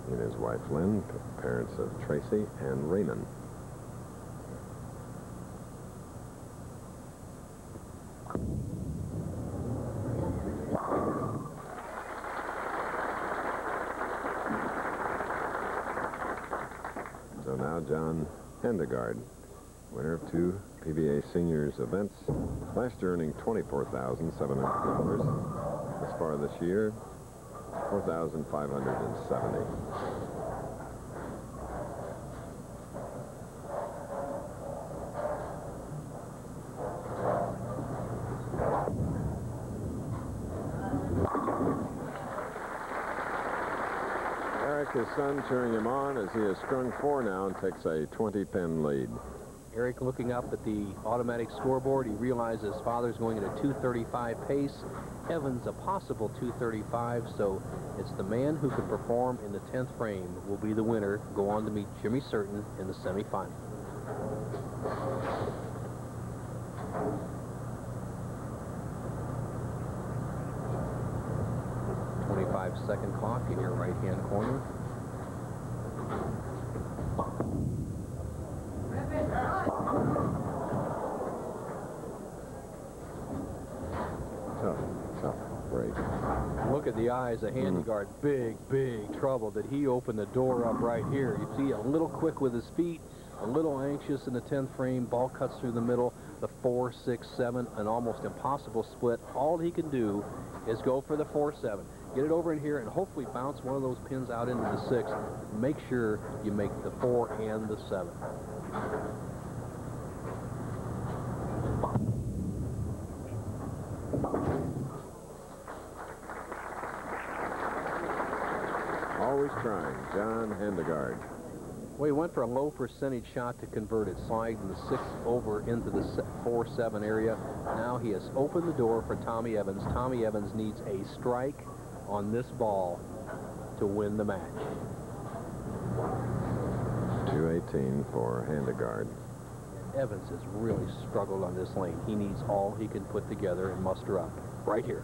And his wife Lynn, parents of Tracy and Raymond. So now John Handegard, winner of 2 PBA Seniors events, last year earning $24,700. As far this year, $4,570. Eric, his son, cheering him on as he has strung 4 now and takes a 20-pin lead. Eric looking up at the automatic scoreboard, he realizes his father's going at a 235 pace. Evans a possible 235, so it's the man who can perform in the 10th frame will be the winner, go on to meet Jimmy Certain in the semifinal. 25-second clock in your right-hand corner. Tough break. Look at the eyes of Handegard. Big trouble. Did he open the door up right here? You see, a little quick with his feet, a little anxious in the 10th frame. Ball cuts through the middle. The 4, 6, 7, an almost impossible split. All he can do is go for the 4, 7. Get it over in here and hopefully bounce one of those pins out into the 6. Make sure you make the 4 and the 7. Always trying, John Handegard. Well, he went for a low percentage shot to convert it, sliding the 6 over into the 4, 7 area. Now he has opened the door for Tommy Evans. Tommy Evans needs a strike on this ball to win the match. 218 for Handegard. Evans has really struggled on this lane. He needs all he can put together and muster up right here.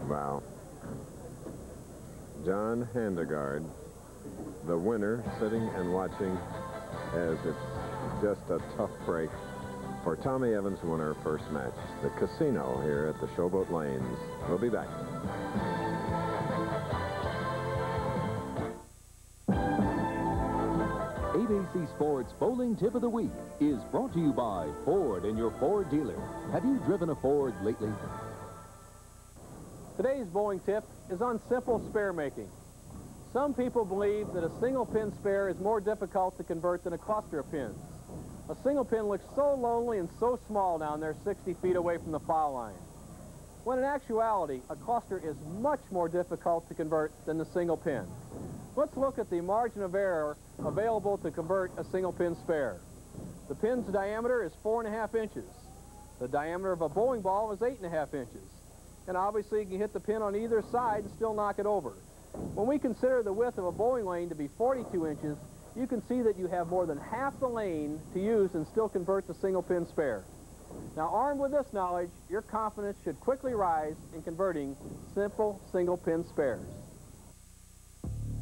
Wow. John Handegard, the winner, sitting and watching as it's just a tough break for Tommy Evans, who won our first match. The casino here at the Showboat Lanes. We'll be back. ABC Sports Bowling Tip of the Week is brought to you by Ford and your Ford dealer. Have you driven a Ford lately? Today's bowling tip is on simple spare making. Some people believe that a single pin spare is more difficult to convert than a cluster of pins. A single pin looks so lonely and so small down there 60 feet away from the foul line. When in actuality, a cluster is much more difficult to convert than the single pin. Let's look at the margin of error available to convert a single pin spare. The pin's diameter is 4.5 inches. The diameter of a bowling ball is 8.5 inches. And obviously you can hit the pin on either side and still knock it over. When we consider the width of a bowling lane to be 42 inches, you can see that you have more than half the lane to use and still convert the single pin spare. Now, armed with this knowledge, your confidence should quickly rise in converting simple single pin spares.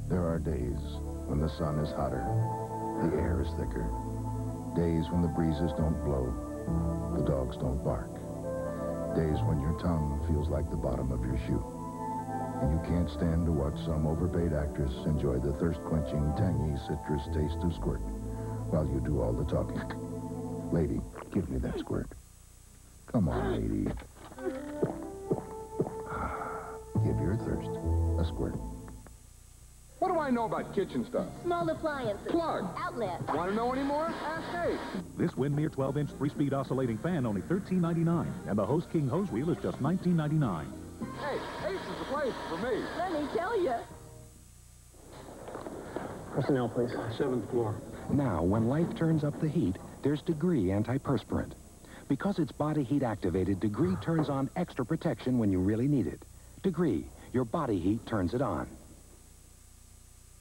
There are days when the sun is hotter, the air is thicker, days when the breezes don't blow, the dogs don't bark, days when your tongue feels like the bottom of your shoe, and you can't stand to watch some overpaid actress enjoy the thirst-quenching, tangy citrus taste of squirt while you do all the talking. Lady, give me that squirt. Come on, lady. Give your thirst a squirt. What do I know about kitchen stuff? Small appliances. Plug. Outlet. Want to know any more? Ask Ace. This Windmere 12-inch 3-speed oscillating fan only $13.99, and the Host King hose wheel is just $19.99. Hey, Ace is the place. great for me. Let me tell you. Personnel, please. 7th floor. Now, when life turns up the heat, there's Degree antiperspirant. Because it's body heat activated, Degree turns on extra protection when you really need it. Degree, your body heat turns it on.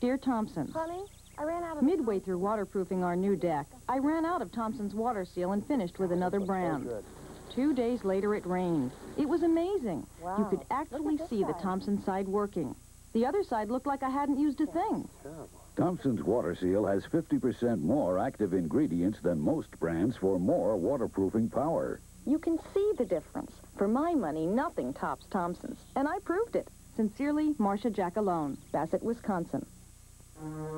Dear Thompson. Honey, I ran out of... Midway through waterproofing our new deck, I ran out of Thompson's water seal and finished with another brand. 2 days later, it rained. It was amazing. Wow. You could actually see the Thompson side working. The other side looked like I hadn't used a thing. Thompson's Water Seal has 50% more active ingredients than most brands for more waterproofing power. You can see the difference. For my money, nothing tops Thompson's. And I proved it. Sincerely, Marcia Jackalone, Bassett, Wisconsin.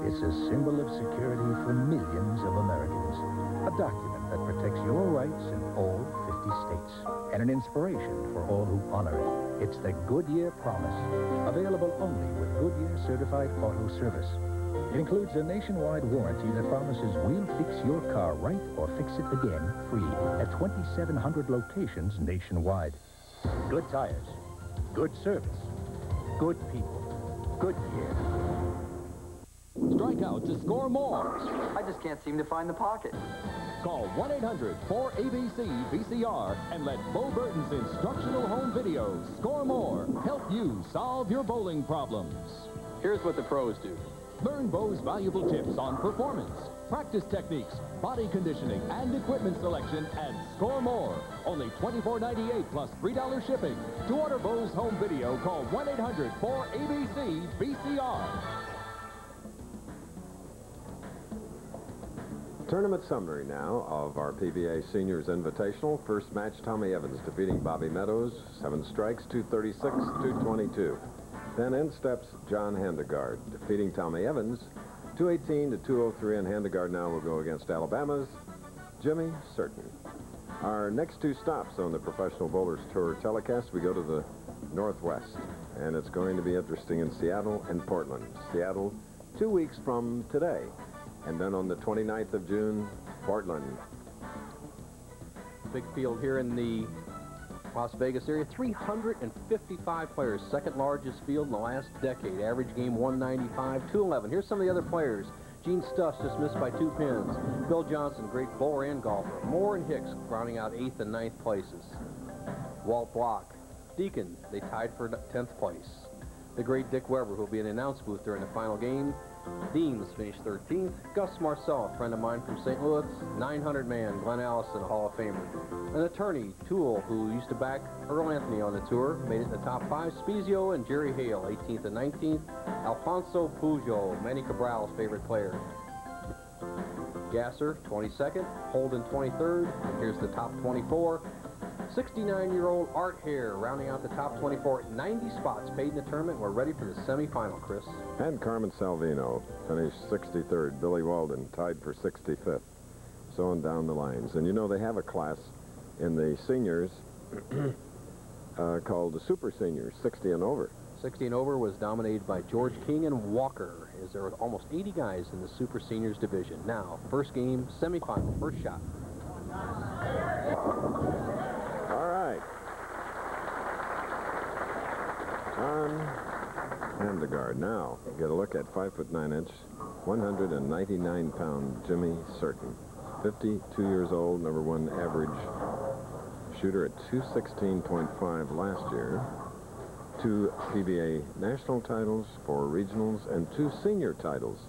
It's a symbol of security for millions of Americans. A document that protects your rights in all 50 states. And an inspiration for all who honor it. It's the Goodyear Promise. Available only with Goodyear Certified Auto Service. It includes a nationwide warranty that promises we'll fix your car right or fix it again free at 2,700 locations nationwide. Good tires, good service, good people, Goodyear. Strike out to score more. I just can't seem to find the pocket. Call 1-800-4ABC-VCR and let Bo Burton's instructional home videos, Score More, help you solve your bowling problems. Here's what the pros do. Learn Bo's valuable tips on performance, practice techniques, body conditioning, and equipment selection at Score More. Only $24.98 plus $3 shipping. To order Bo's home video, call 1-800-4ABC-VCR. Tournament summary now of our PBA Seniors Invitational. First match, Tommy Evans defeating Bobby Meadows. 7 strikes, 236, 222. Then in steps John Handegard, defeating Tommy Evans, 218 to 203, and Handegard now will go against Alabama's Jimmy Certain. Our next 2 stops on the Professional Bowlers Tour telecast, we go to the Northwest, and it's going to be interesting in Seattle and Portland. Seattle 2 weeks from today, and then on the 29th of June, Portland. Big field here in the Las Vegas area, 355 players, second largest field in the last decade. Average game 195, 211. Here's some of the other players. Gene Stuss just missed by 2 pins. Bill Johnson, great bowler and golfer. Moore and Hicks rounding out 8th and 9th places. Walt Block, Deacon, they tied for 10th place. The great Dick Weber, who will be in the announce booth during the final game. Deans finished 13th. Gus Marcel, a friend of mine from St. Louis, 900-man, Glenn Allison, a Hall of Famer. An attorney, Toole, who used to back Earl Anthony on the tour, made it in the top 5. Spezio and Jerry Hale, 18th and 19th. Alfonso Pujo, Manny Cabral's favorite player. Gasser, 22nd. Holden, 23rd. Here's the top 24. 69-year-old Art Hare rounding out the top 24. 90 spots paid in the tournament. We're ready for the semifinal, Chris. And Carmen Salvino finished 63rd. Billy Walden tied for 65th. So on down the lines. And you know, they have a class in the seniors called the Super Seniors, 60 and over. 60 and over was dominated by George King and Walker, as there were almost 80 guys in the Super Seniors division. Now, first game, semifinal, first shot. All right. John Handegard. Now, get a look at 5'9", 199-pound Jimmy Certain. 52 years old, number 1 average shooter at 216.5 last year. 2 PBA national titles, 4 regionals, and 2 senior titles.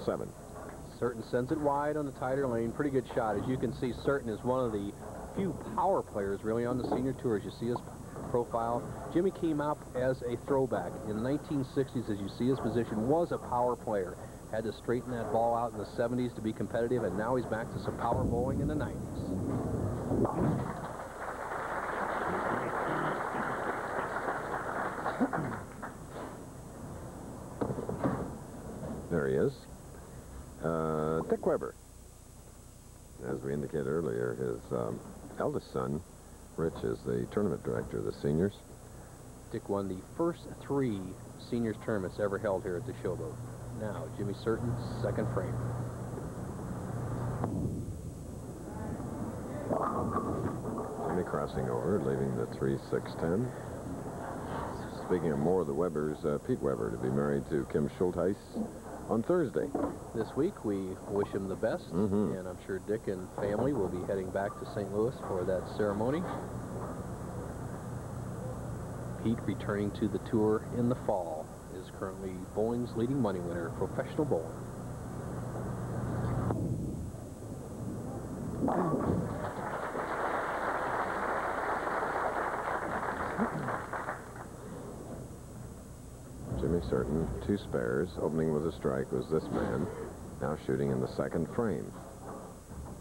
Seven. Certain sends it wide on the tighter lane. Pretty good shot. As you can see, Certain is one of the few power players really on the senior tour. As you see his profile, Jimmy came out as a throwback. In the 1960s, as you see his position, was a power player. Had to straighten that ball out in the 70s to be competitive, and now he's back to some power bowling in the 90s. There he is. Dick Weber. As we indicated earlier, his eldest son, Rich, is the tournament director of the seniors. Dick won the first 3 seniors tournaments ever held here at the Showboat. Now, Jimmy Certain, second frame. crossing over, leaving the 3-6-10. Speaking of more of the Webbers, Pete Weber to be married to Kim Schultheis on Thursday. This week, we wish him the best, and I'm sure Dick and family will be heading back to St. Louis for that ceremony. Pete, returning to the tour in the fall, is currently bowling's leading money winner, professional bowling. Jimmy Certain, 2 spares. Opening with a strike was this man, now shooting in the 2nd frame.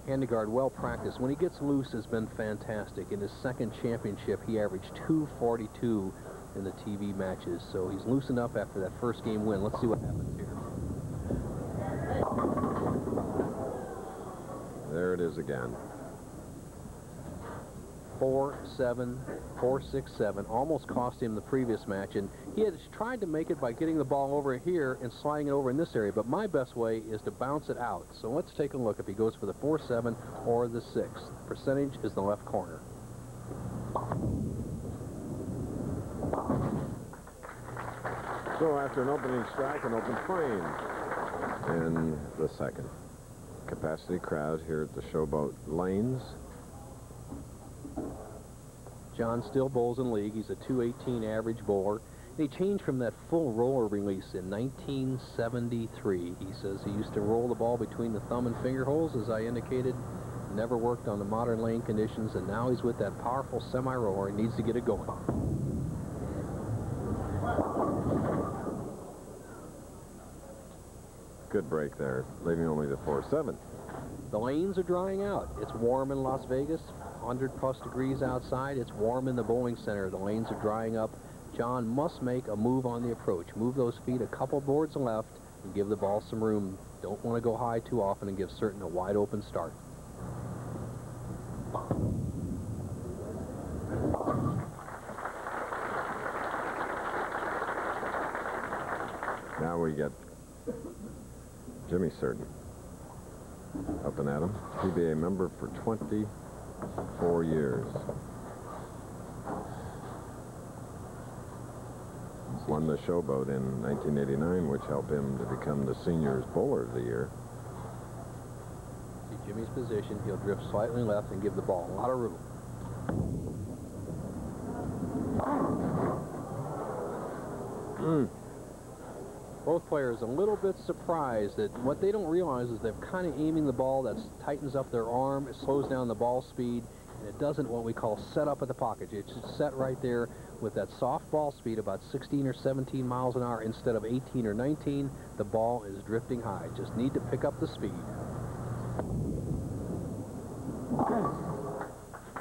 Handegaard, well practiced. When he gets loose, has been fantastic. In his 2nd championship, he averaged 242 in the TV matches. So he's loosened up after that first game win. Let's see what happens here. There it is again. 4-7, 4-6-7. Almost cost him the previous match, and he had tried to make it by getting the ball over here and sliding it over in this area, but my best way is to bounce it out. So let's take a look if he goes for the 4-7 or the 6. The percentage is the left corner. So after an opening strike, an open frame in the 2nd. Capacity crowd here at the Showboat Lanes. John still bowls in league. He's a 218 average bowler. He changed from that full roller release in 1973. He says he used to roll the ball between the thumb and finger holes, as I indicated. Never worked on the modern lane conditions, and now he's with that powerful semi-roller. He needs to get it going. Good break there, leaving only the 4-7. The lanes are drying out. It's warm in Las Vegas, 100+ degrees outside. It's warm in the bowling center. The lanes are drying up. John must make a move on the approach. Move those feet a couple boards left and give the ball some room. Don't want to go high too often and give Certain a wide open start. Now we get Jimmy Certain up and at him. PBA member for 24 years. Won the Showboat in 1989, which helped him to become the Seniors Bowler of the Year. See Jimmy's position. He'll drift slightly left and give the ball a lot of room. Both players a little bit surprised that what they don't realize is they're kind of aiming the ball. That tightens up their arm. It slows down the ball speed. And it doesn't what we call set up at the pocket. It's just set right there with that soft ball speed, about 16 or 17 miles an hour instead of 18 or 19. The ball is drifting high. Just need to pick up the speed.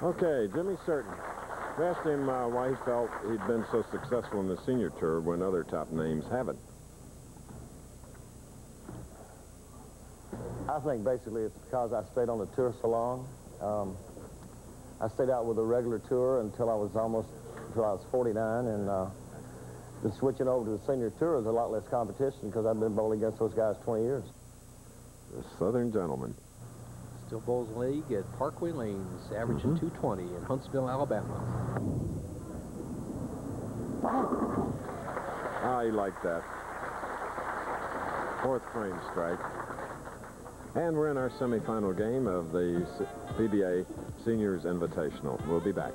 Okay, Jimmy Certain. We asked him why he felt he'd been so successful in the senior tour when other top names haven't. I think basically it's because I stayed on the tour so long. I stayed out with a regular tour until I was 49, and then switching over to the senior tour is a lot less competition because I've been bowling against those guys 20 years. The Southern gentleman. Still bowls league at Parkway Lanes, averaging 220 in Huntsville, Alabama. I like that. 4th frame strike. And we're in our semifinal game of the PBA Seniors Invitational. We'll be back.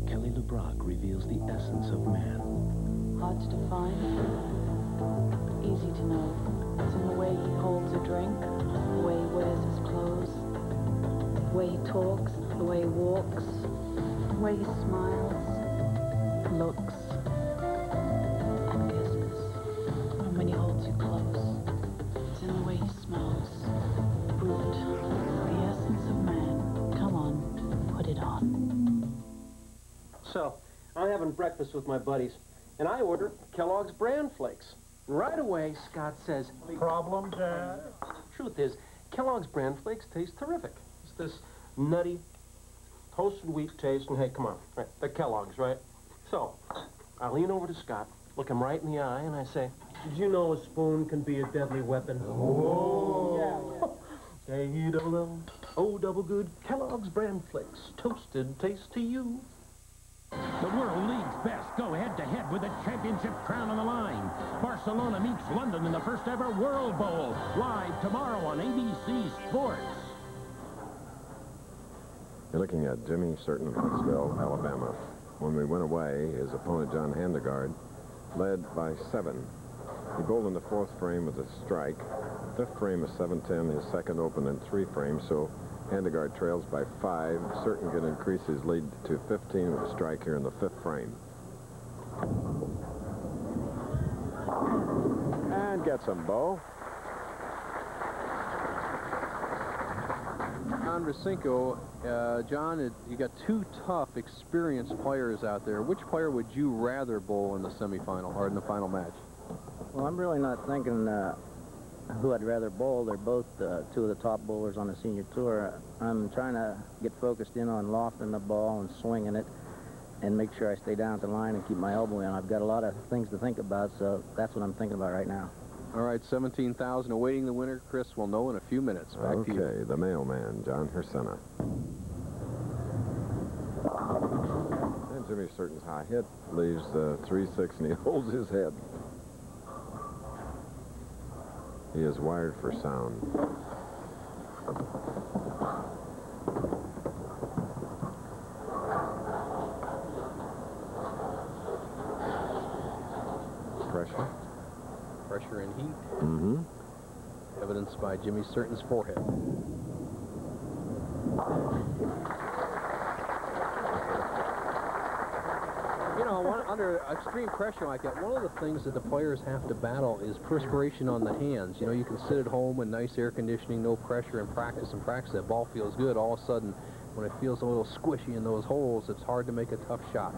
Kelly LeBrock reveals the essence of man. Hard to define, easy to know. It's in the way he holds a drink, the way he wears his clothes, the way he talks, the way he walks, the way he smiles, looks, and kisses. And when he holds you close, it's in the way he smells. Brute, the essence of man. Come on, put it on. So, I'm having breakfast with my buddies, and I order Kellogg's Bran Flakes. Right away, Scott says, "Problem, Dad?" Truth is, Kellogg's Bran Flakes taste terrific. It's this nutty, toasted wheat taste, and hey, come on, right? The Kellogg's, right? So, I lean over to Scott, look him right in the eye, and I say, did you know a spoon can be a deadly weapon? Oh. Yeah. Eat a little, oh, double good Kellogg's Bran Flakes. Toasted taste to you. The World League's best go head-to-head with the championship crown on the line. Barcelona meets London in the first-ever World Bowl. Live tomorrow on ABC Sports. You're looking at Jimmy Certain of Huntsville, Alabama. When we went away, his opponent, John Handegard, led by 7. He bowled in the 4th frame with a strike. 5th frame is 7-10. His second opened in 3 frames, so Handegard trails by 5. Certain can increase his lead to 15 with a strike here in the 5th frame. And gets him, Bo. John Racinko, John, you got 2 tough, experienced players out there. Which player would you rather bowl in the semifinal or in the final match? Well, I'm really not thinking who I'd rather bowl. They're both 2 of the top bowlers on the senior tour. I'm trying to get focused in on lofting the ball and swinging it and make sure I stay down at the line and keep my elbow in. I've got a lot of things to think about, so that's what I'm thinking about right now. All right, 17,000 awaiting the winner. Chris will know in a few minutes. Back to you. Okay, the mailman, John Hersena. And Jimmy Certain's high hit leaves 3-6, and he holds his head. He is wired for sound. Pressure. Pressure and heat. Mm-hmm. Evidenced by Jimmy Certain's forehead. You know, under extreme pressure like that, one of the things that the players have to battle is perspiration on the hands. You know, you can sit at home with nice air conditioning, no pressure, and practice. That ball feels good. All of a sudden, when it feels a little squishy in those holes, it's hard to make a tough shot.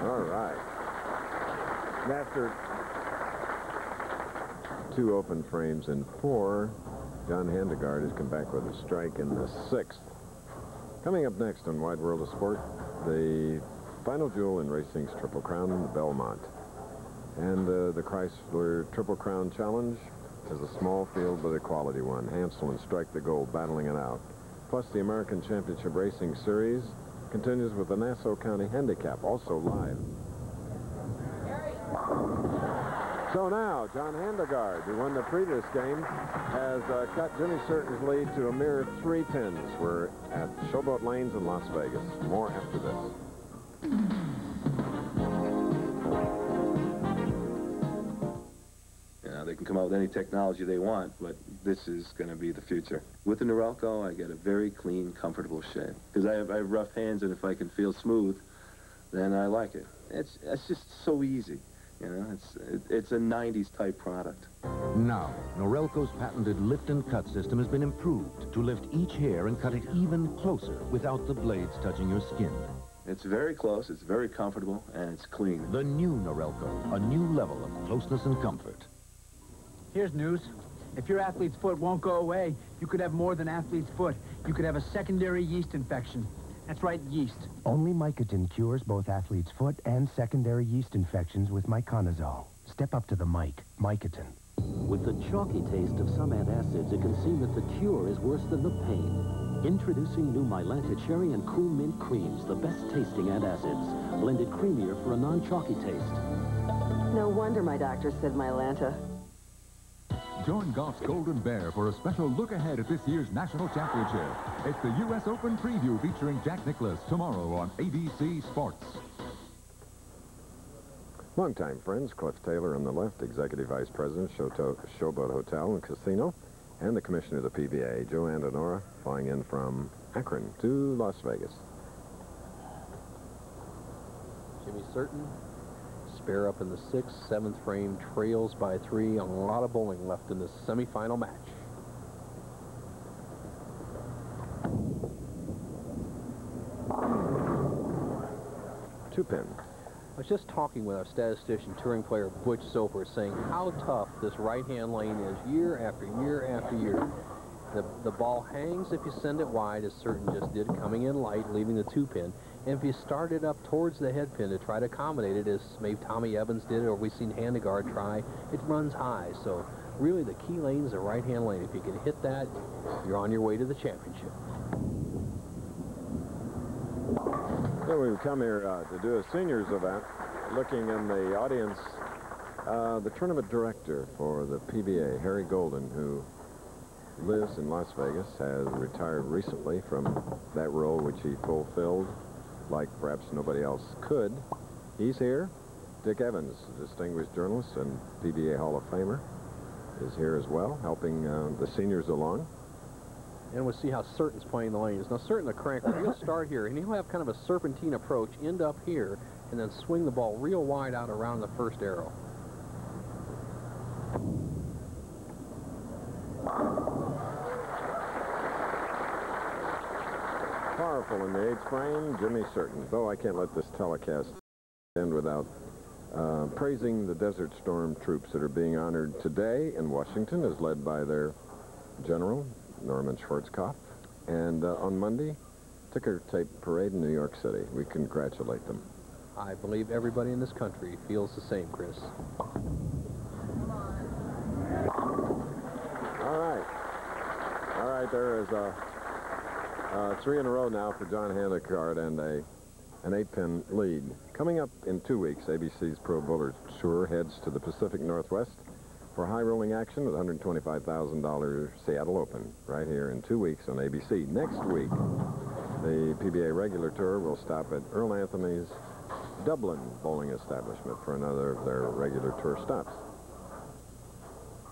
All right. After 2 open frames in 4, John Handegard has come back with a strike in the 6th. Coming up next on Wide World of Sport, the final jewel in racing's Triple Crown, the Belmont. And the Chrysler Triple Crown Challenge is a small field but a quality one. Hansel and Strike the Gold battling it out. Plus the American Championship Racing Series continues with the Nassau County Handicap, also live. So now, John Handegard, who won the previous game, has cut Jimmy Certain's lead to a mere 3 pins. We're at Showboat Lanes in Las Vegas. More after this. You know, they can come out with any technology they want, but this is going to be the future. With the Norelco, I get a very clean, comfortable shave. Because I have rough hands, and if I can feel smooth, then I like it. It's just so easy. You know, it's a 90s type product. Now, Norelco's patented lift and cut system has been improved to lift each hair and cut it even closer without the blades touching your skin. It's very close, it's very comfortable, and it's clean. The new Norelco, a new level of closeness and comfort. Here's news. If your athlete's foot won't go away, you could have more than athlete's foot. You could have a secondary yeast infection. That's right, yeast. Only Mycotin cures both athlete's foot and secondary yeast infections with Myconazole. Step up to the Mycotin. With the chalky taste of some antacids, it can seem that the cure is worse than the pain. Introducing new Mylanta Cherry and Cool Mint Creams, the best tasting antacids, blended creamier for a non-chalky taste. No wonder my doctor said Mylanta. Join Golf's Golden Bear for a special look ahead at this year's National Championship. It's the U.S. Open preview featuring Jack Nicklaus tomorrow on ABC Sports. Longtime friends, Cliff Taylor on the left, Executive Vice President, Showboat Hotel and Casino, and the Commissioner of the PBA, Joe Andonora, flying in from Akron to Las Vegas. Jimmy Certain. Spare up in the 6th, 7th frame, trails by 3. A lot of bowling left in this semifinal match. Two pin. I was just talking with our statistician, touring player Butch Soper, saying how tough this right-hand lane is year after year after year. The ball hangs if you send it wide, as Certain just did, coming in light, leaving the 2-pin. And if you start it up towards the head pin to try to accommodate it, as maybe Tommy Evans did, or we've seen Handegard try, it runs high. So really the key lane is the right-hand lane. If you can hit that, you're on your way to the championship. So we've come here to do a seniors event. Looking in the audience, the tournament director for the PBA, Harry Golden, who lives in Las Vegas, has retired recently from that role which he fulfilled like perhaps nobody else could. He's here. Dick Evans, distinguished journalist and PBA Hall of Famer, is here as well, helping the seniors along. And we'll see how Certain's playing the lanes. Now, Certain, the cranker, he'll start here, and he'll have kind of a serpentine approach, end up here, and then swing the ball real wide out around the first arrow. Powerful in the 8th frame, Jimmy Certain. Though I can't let this telecast end without praising the Desert Storm troops that are being honored today in Washington, as led by their general, Norman Schwarzkopf, and on Monday, ticker tape parade in New York City. We congratulate them. I believe everybody in this country feels the same, Chris. All right, there is 3 in a row now for John Handegard and an 8-pin lead. Coming up in 2 weeks, ABC's Pro Bowlers Tour heads to the Pacific Northwest for high-rolling action with $125,000 Seattle Open right here in 2 weeks on ABC. Next week, the PBA regular tour will stop at Earl Anthony's Dublin bowling establishment for another of their regular tour stops.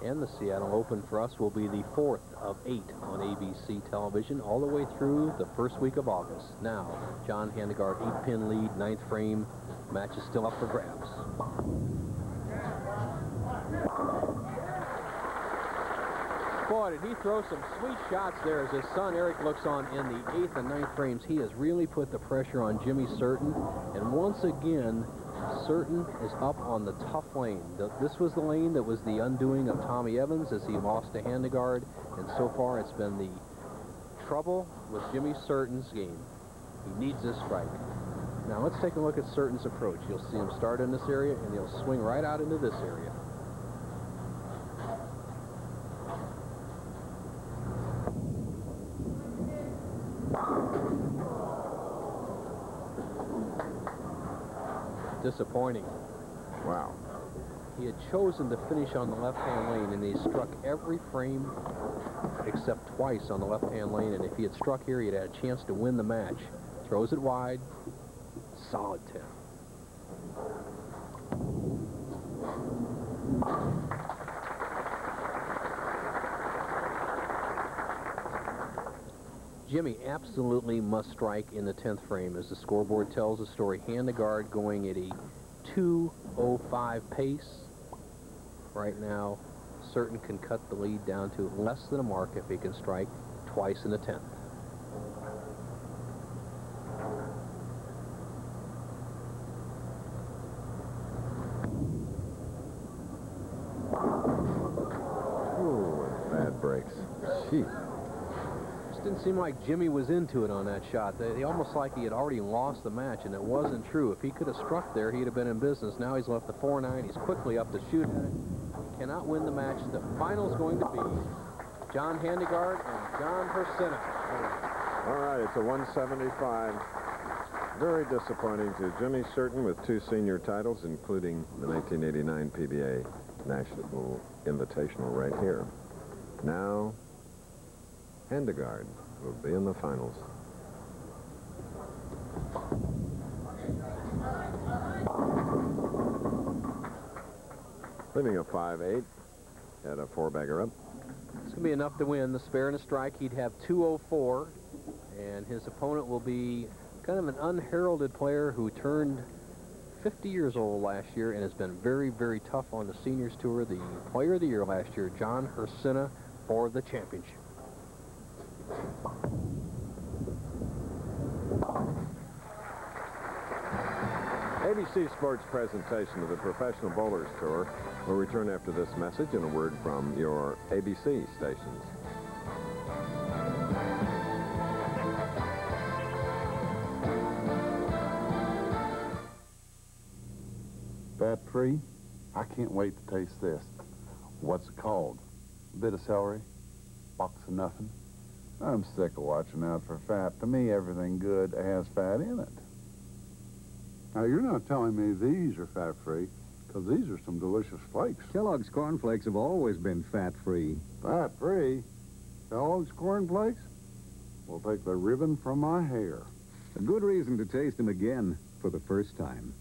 And the Seattle Open for us will be the 4th of 8 on ABC television all the way through the first week of August. Now, John Handegard, 8-pin lead, 9th frame. Match is still up for grabs. Boy, did he throw some sweet shots there as his son Eric looks on in the 8th and 9th frames. He has really put the pressure on Jimmy Certain. And once again, Certain is up on the tough lane. This was the lane that was the undoing of Tommy Evans as he lost to Handegard. And so far, it's been the trouble with Jimmy Certain's game. He needs this strike. Now, let's take a look at Certain's approach. You'll see him start in this area, and he'll swing right out into this area. Disappointing. Wow. He had chosen to finish on the left-hand lane, and he struck every frame except twice on the left-hand lane, and if he had struck here, he'd had a chance to win the match. Throws it wide. Solid 10. Jimmy absolutely must strike in the 10th frame, as the scoreboard tells the story. Handegard going at a 2:05 pace. Right now, Certain can cut the lead down to less than a mark if he can strike twice in the 10th. Ooh, bad breaks. Gee. Didn't seem like Jimmy was into it on that shot. They almost like he had already lost the match, and it wasn't true. If he could have struck there, he'd have been in business. Now he's left the 4-9. He's quickly up to shoot at it. Cannot win the match. The final's going to be John Handegard and John Hersina. All right, it's a 175. Very disappointing to Jimmy Certain with 2 senior titles, including the 1989 PBA National Invitational right here. Now, Handegard will be in the finals. Leaving a 5-8 at a 4-bagger up. It's going to be enough to win the spare and a strike. He'd have 204, and his opponent will be kind of an unheralded player who turned 50 years old last year and has been very, very tough on the Seniors Tour. The Player of the Year last year, John Hersina, for the championship. ABC Sports presentation of the Professional Bowlers Tour will return after this message and a word from your ABC stations. fat-free? I can't wait to taste this. What's it called? A bit of celery, box of nothing. I'm sick of watching out for fat. To me, everything good has fat in it. Now, you're not telling me these are fat-free, because these are some delicious flakes. Kellogg's Corn Flakes have always been fat-free. Fat-free? Kellogg's Corn Flakes? Will take the ribbon from my hair. A good reason to taste them again for the first time.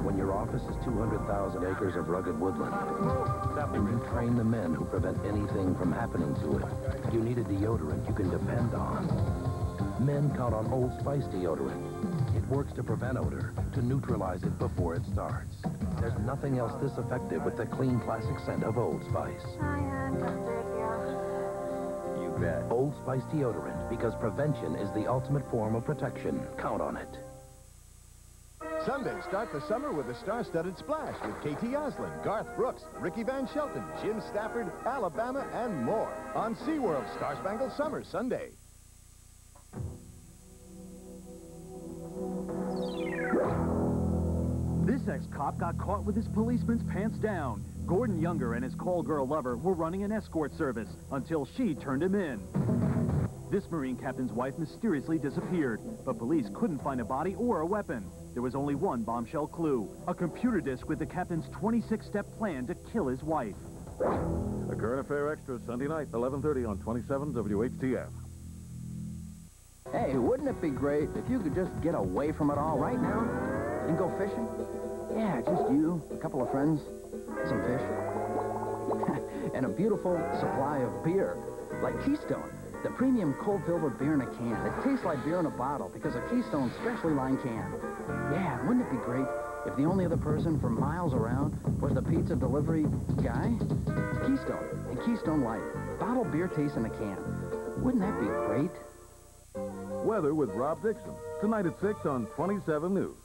When your office is 200,000 acres of rugged woodland, and you train the men who prevent anything from happening to it, you need a deodorant you can depend on. Men count on Old Spice deodorant. It works to prevent odor, to neutralize it before it starts. There's nothing else this effective with the clean classic scent of Old Spice. You bet. Old Spice deodorant, because prevention is the ultimate form of protection. Count on it. Sunday, start the summer with a star-studded splash with KT Oslin, Garth Brooks, Ricky Van Shelton, Jim Stafford, Alabama, and more on SeaWorld Star-Spangled Summer Sunday. This ex-cop got caught with his policeman's pants down. Gordon Younger and his call girl lover were running an escort service until she turned him in. This Marine captain's wife mysteriously disappeared, but police couldn't find a body or a weapon. There was only one bombshell clue, a computer disk with the captain's 26-step plan to kill his wife. A Current Affair Extra, Sunday night, 11:30 on 27 WHTF. Hey, wouldn't it be great if you could just get away from it all right now and go fishing? Yeah, just you, a couple of friends, some fish, and a beautiful supply of beer, like Keystone. The premium cold-filtered beer in a can. It tastes like beer in a bottle because of Keystone's specially lined can. Yeah, wouldn't it be great if the only other person for miles around was the pizza delivery guy? Keystone and Keystone Light. Bottled beer tastes in a can. Wouldn't that be great? Weather with Rob Dixon, tonight at 6 on 27 News.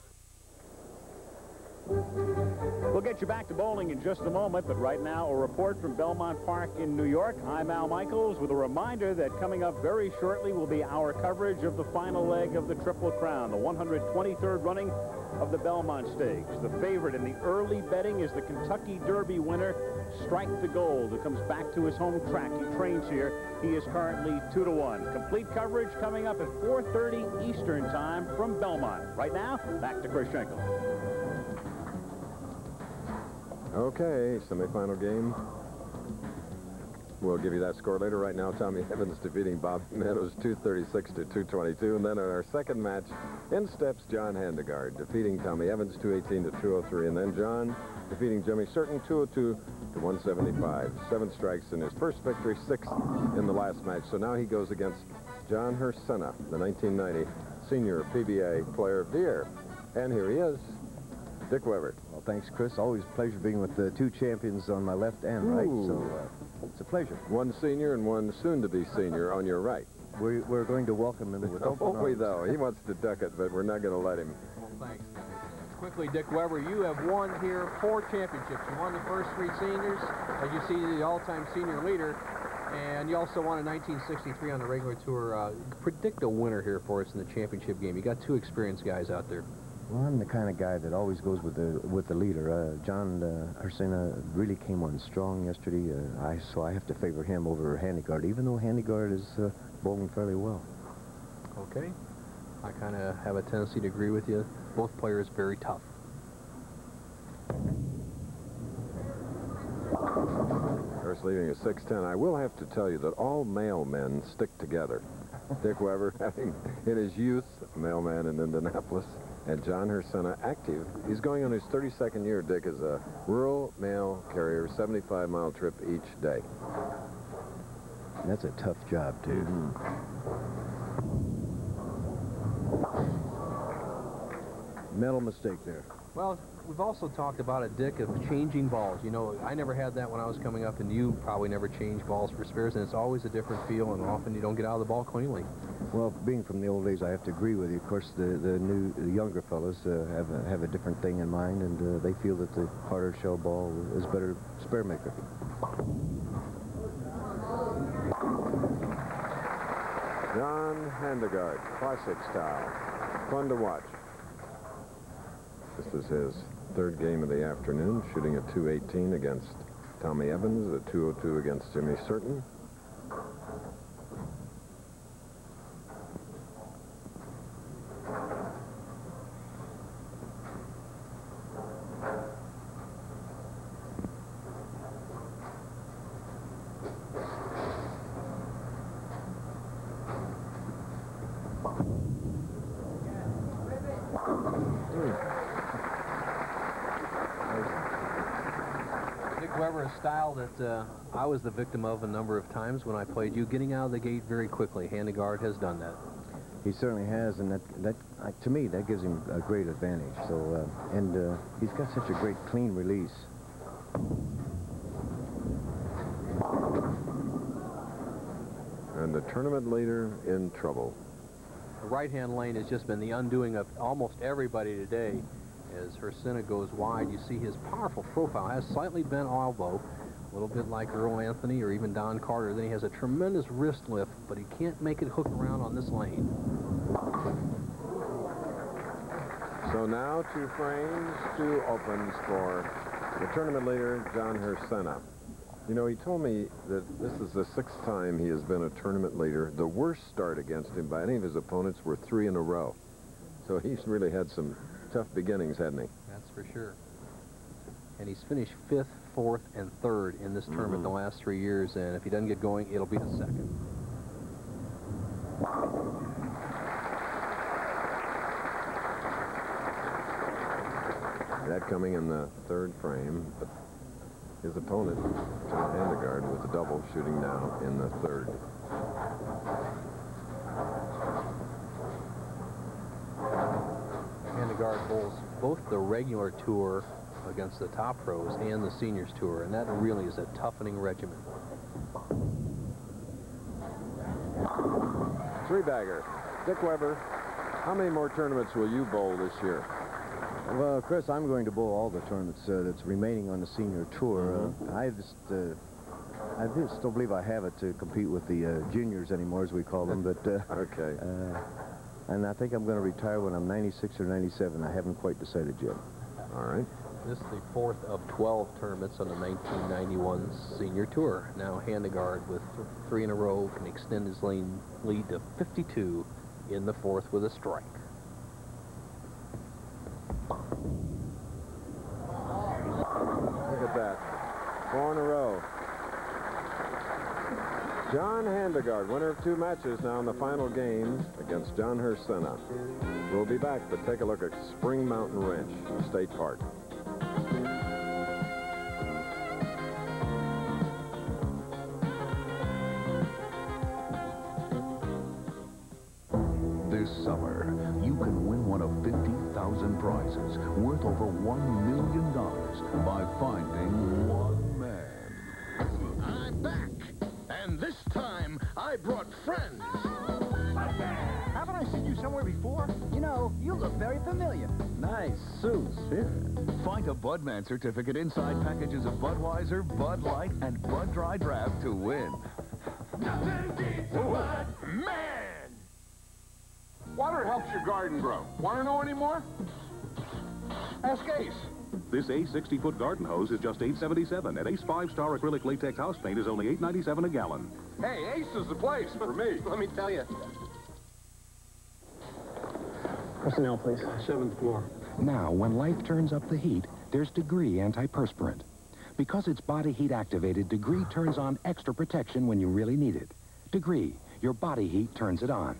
We'll get you back to bowling in just a moment, but right now, a report from Belmont Park in New York. I'm Al Michaels with a reminder that coming up very shortly will be our coverage of the final leg of the Triple Crown, the 123rd running of the Belmont Stakes. The favorite in the early betting is the Kentucky Derby winner, Strike the Gold, who comes back to his home track. He trains here. He is currently 2-1. Complete coverage coming up at 4:30 Eastern Time from Belmont. Right now, back to Chris Schenkel. Okay, semifinal game. We'll give you that score later. Right now, Tommy Evans defeating Bob Meadows 236 to 222. And then in our second match, in steps John Handegard, defeating Tommy Evans 218 to 203. And then John defeating Jimmy Certain 202 to 175. 7 strikes in his first victory, 6 in the last match. So now he goes against John Hersenna, the 1990 senior PBA Player of the Year. And here he is, Dick Weber. Well, thanks, Chris. Always a pleasure being with the two champions on my left and right, so it's a pleasure. One senior and one soon-to-be senior on your right. We're going to welcome him with open Won't we, arms. though? He wants to duck it, but we're not going to let him. Well, thanks. Quickly, Dick Weber, you have won here 4 championships. You won the first 3 seniors, as you see, the all-time senior leader, and you also won in 1963 on the regular tour. Predict a winner here for us in the championship game. You got 2 experienced guys out there. Well, I'm the kind of guy that always goes with the leader. John Hersenna really came on strong yesterday, so I have to favor him over Handegard, even though Handegard is bowling fairly well. Okay. I kind of have a tendency to agree with you. Both players very tough. First leading is 6'10". I will have to tell you that all male men stick together. Dick Weber, having in his youth, a mailman in Indianapolis, and John Hersenna, active. He's going on his 32nd year, Dick, as a rural mail carrier, 75-mile trip each day. That's a tough job, too. Mental mistake there. Well, we've also talked about it, Dick, of changing balls. You know, I never had that when I was coming up, and you probably never changed balls for spares, and it's always a different feel, and often you don't get out of the ball cleanly. Well, being from the old days, I have to agree with you. Of course, the younger fellas have a different thing in mind, and they feel that the harder shell ball is better spare maker. John Handegard, classic style. Fun to watch. This is his third game of the afternoon, shooting a .218 against Tommy Evans, a .202 against Jimmy Certain. Dick Weber, a style that I was the victim of a number of times when I played you, getting out of the gate very quickly. Handegard has done that. He certainly has, and to me, that gives him a great advantage. So, he's got such a great clean release. And the tournament leader in trouble. The right-hand lane has just been the undoing of almost everybody today. As Hersina goes wide, you see his powerful profile, has slightly bent elbow, a little bit like Earl Anthony or even Don Carter. Then he has a tremendous wrist lift, but he can't make it hook around on this lane. So now 2 frames, 2 opens for the tournament leader, John Hersina. You know, he told me that this is the 6th time he has been a tournament leader. The worst start against him by any of his opponents were 3 in a row. So he's really had some tough beginnings, hasn't he? That's for sure. And he's finished 5th, 4th, and 3rd in this tournament the last 3 years, and if he doesn't get going, it'll be the 2nd. That coming in the 3rd frame, but his opponent, John Handegard, with a double, shooting now in the 3rd. Handegard bowls both the regular tour against the top pros and the seniors tour, and that really is a toughening regimen. 3-bagger. Dick Weber, how many more tournaments will you bowl this year? Well, Chris, I'm going to bowl all the tournaments that's remaining on the senior tour. I just don't believe I have it to compete with the juniors anymore, as we call them. But okay. And I think I'm going to retire when I'm 96 or 97. I haven't quite decided yet. All right. This is the 4th of 12 tournaments on the 1991 senior tour. Now Handegard, with 3 in a row, can extend his lead to 52 in the 4th with a strike. Look at that. 4 in a row. John Handegard, winner of 2 matches now in the final game against John Hersina. We'll be back, but take a look at Spring Mountain Ranch State Park. This summer, you can win one of 50,000 prizes worth over $1 million by finding one man. I'm back, and this time I brought friends. Haven't I seen you somewhere before? You know, you look very familiar. Nice suits. Yeah. Find a Budman certificate inside packages of Budweiser, Bud Light, and Bud Dry Draft to win. Nothing beats a Bud Man! Water helps your garden grow. Want to know any more? Ask Ace. This Ace 60-foot garden hose is just $8.77, and Ace 5-star acrylic latex house paint is only $8.97 a gallon. Hey, Ace is the place for me. Let me tell you. Personnel, please. 7th floor. Now, when life turns up the heat, there's Degree antiperspirant. Because it's body heat activated, Degree turns on extra protection when you really need it. Degree, your body heat turns it on.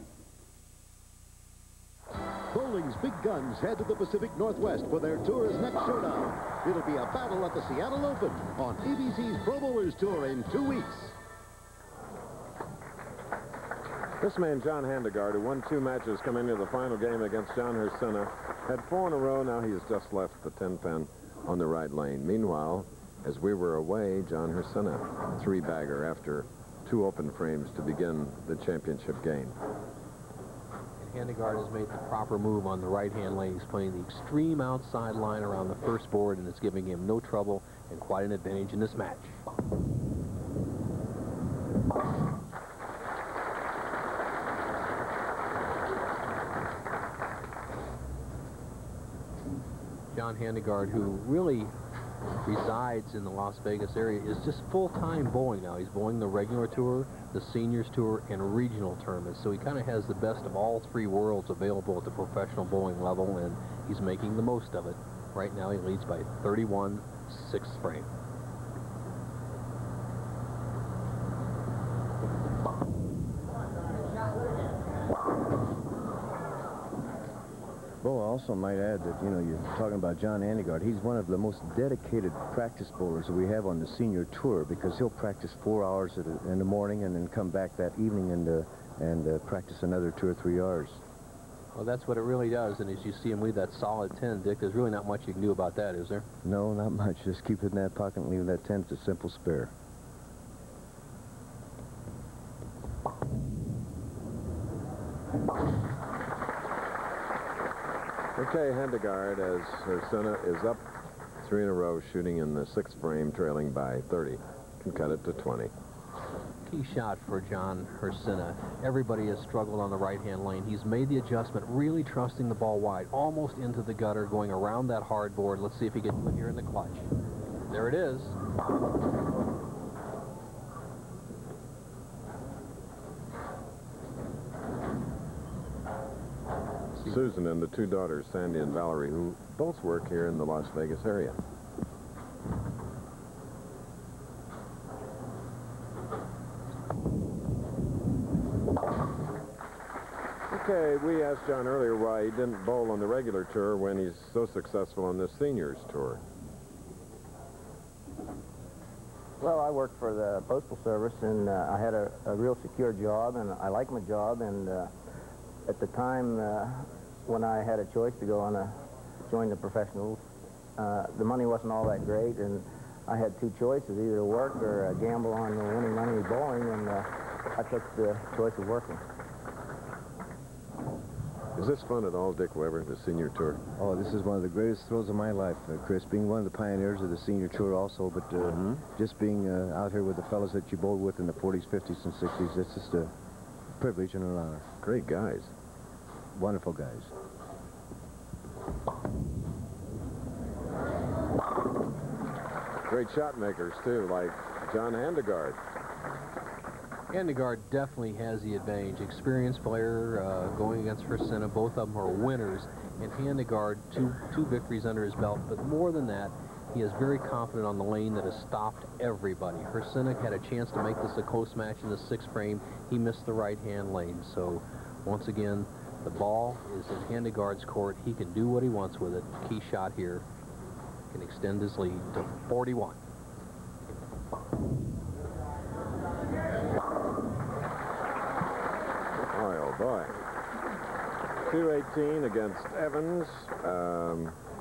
Bowling's big guns head to the Pacific Northwest for their tour's next showdown. It'll be a battle at the Seattle Open on ABC's Pro Bowlers Tour in 2 weeks. This man, John Handegard, who won 2 matches coming into the final game against John Hersina, had 4 in a row. Now he's just left the 10-pin on the right lane. Meanwhile, as we were away, John Hersina, 3-bagger after 2 open frames to begin the championship game. Handegard has made the proper move on the right-hand lane. He's playing the extreme outside line around the first board, and it's giving him no trouble and quite an advantage in this match. John Handegard, who really resides in the Las Vegas area, is just full-time bowling now. He's bowling the regular tour, the seniors tour, and regional tournaments. So he kind of has the best of all three worlds available at the professional bowling level, and he's making the most of it. Right now he leads by 31, 6th frame. Bo, I also might add that, you know, you're talking about John Handegard. He's one of the most dedicated practice bowlers that we have on the senior tour, because he'll practice 4 hours in the morning and then come back that evening and practice another 2 or 3 hours. Well, that's what it really does, and as you see him leave that solid 10, Dick, there's really not much you can do about that, is there? No, not much. Just keep it in that pocket and leave that 10. It's a simple spare. Okay, Handegard, as Hersena is up 3 in a row, shooting in the 6th frame, trailing by 30. Can cut it to 20. Key shot for John Hersena. Everybody has struggled on the right-hand lane. He's made the adjustment, really trusting the ball wide, almost into the gutter, going around that hard board. Let's see if he can put here in the clutch. There it is. Susan and the 2 daughters, Sandy and Valerie, who both work here in the Las Vegas area. Okay, we asked John earlier why he didn't bowl on the regular tour when he's so successful on this seniors tour. Well, I worked for the Postal Service, and I had a real secure job, and I liked my job, and at the time when I had a choice to go on join the professionals, the money wasn't all that great, and I had 2 choices, either to work or gamble on winning money bowling, and I took the choice of working. Is this fun at all, Dick Weber, the senior tour? Oh, this is one of the greatest thrills of my life, Chris, being one of the pioneers of the senior tour also, but just being out here with the fellas that you bowled with in the 40s, 50s, and 60s, it's just a privilege and an honor. Great guys. Wonderful guys. Great shot makers, too, like John Handegard. Handegard definitely has the advantage. Experienced player going against Hersena. Both of them are winners. And Handegard, two victories under his belt. But more than that, he is very confident on the lane that has stopped everybody. Hersena had a chance to make this a close match in the 6th frame. He missed the right-hand lane. So, once again, the ball is in Handegard's court. He can do what he wants with it. Key shot here can extend his lead to 41. Boy, oh boy. 218 against Evans,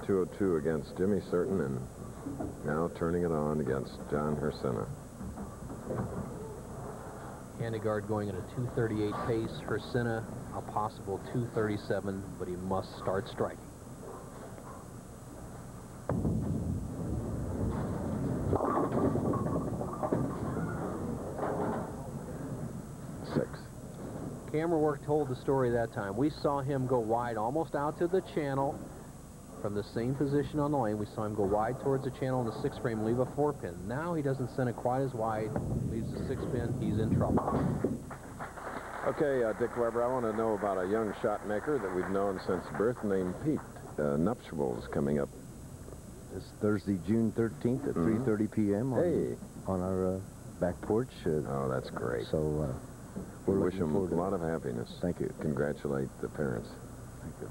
202 against Jimmy Certain, and now turning it on against John Hersena. Handegard going at a 238 pace. Hersena a possible 237, but he must start striking. Camera work told the story that time. We saw him go wide almost out to the channel from the same position on the lane. We saw him go wide towards the channel in the 6th frame, leave a 4-pin. Now he doesn't send it quite as wide, leaves the 6-pin. He's in trouble. Okay, Dick Weber, I want to know about a young shot maker that we've known since birth named Pete. Nuptials coming up this Thursday, June 13th at 3:30 p.m. on our back porch. Oh, that's great. So we wish him a lot of happiness. Thank you. Congratulate the parents. Thank you.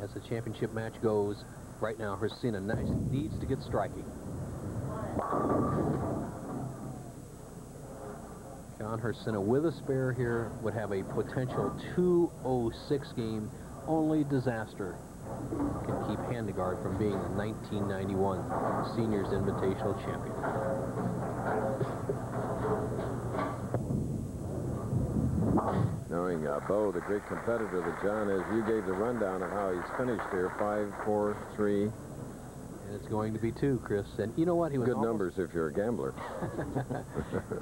As the championship match goes, right now Hersena needs to get striking. John Hersena with a spare here would have a potential 206 game. Only disaster can keep Handegard from being the 1991 Seniors Invitational champion. Knowing Bo, the great competitor that John is, you gave the rundown of how he's finished here, 5, 4, 3. And it's going to be 2, Chris. And you know what? He was good numbers if you're a gambler.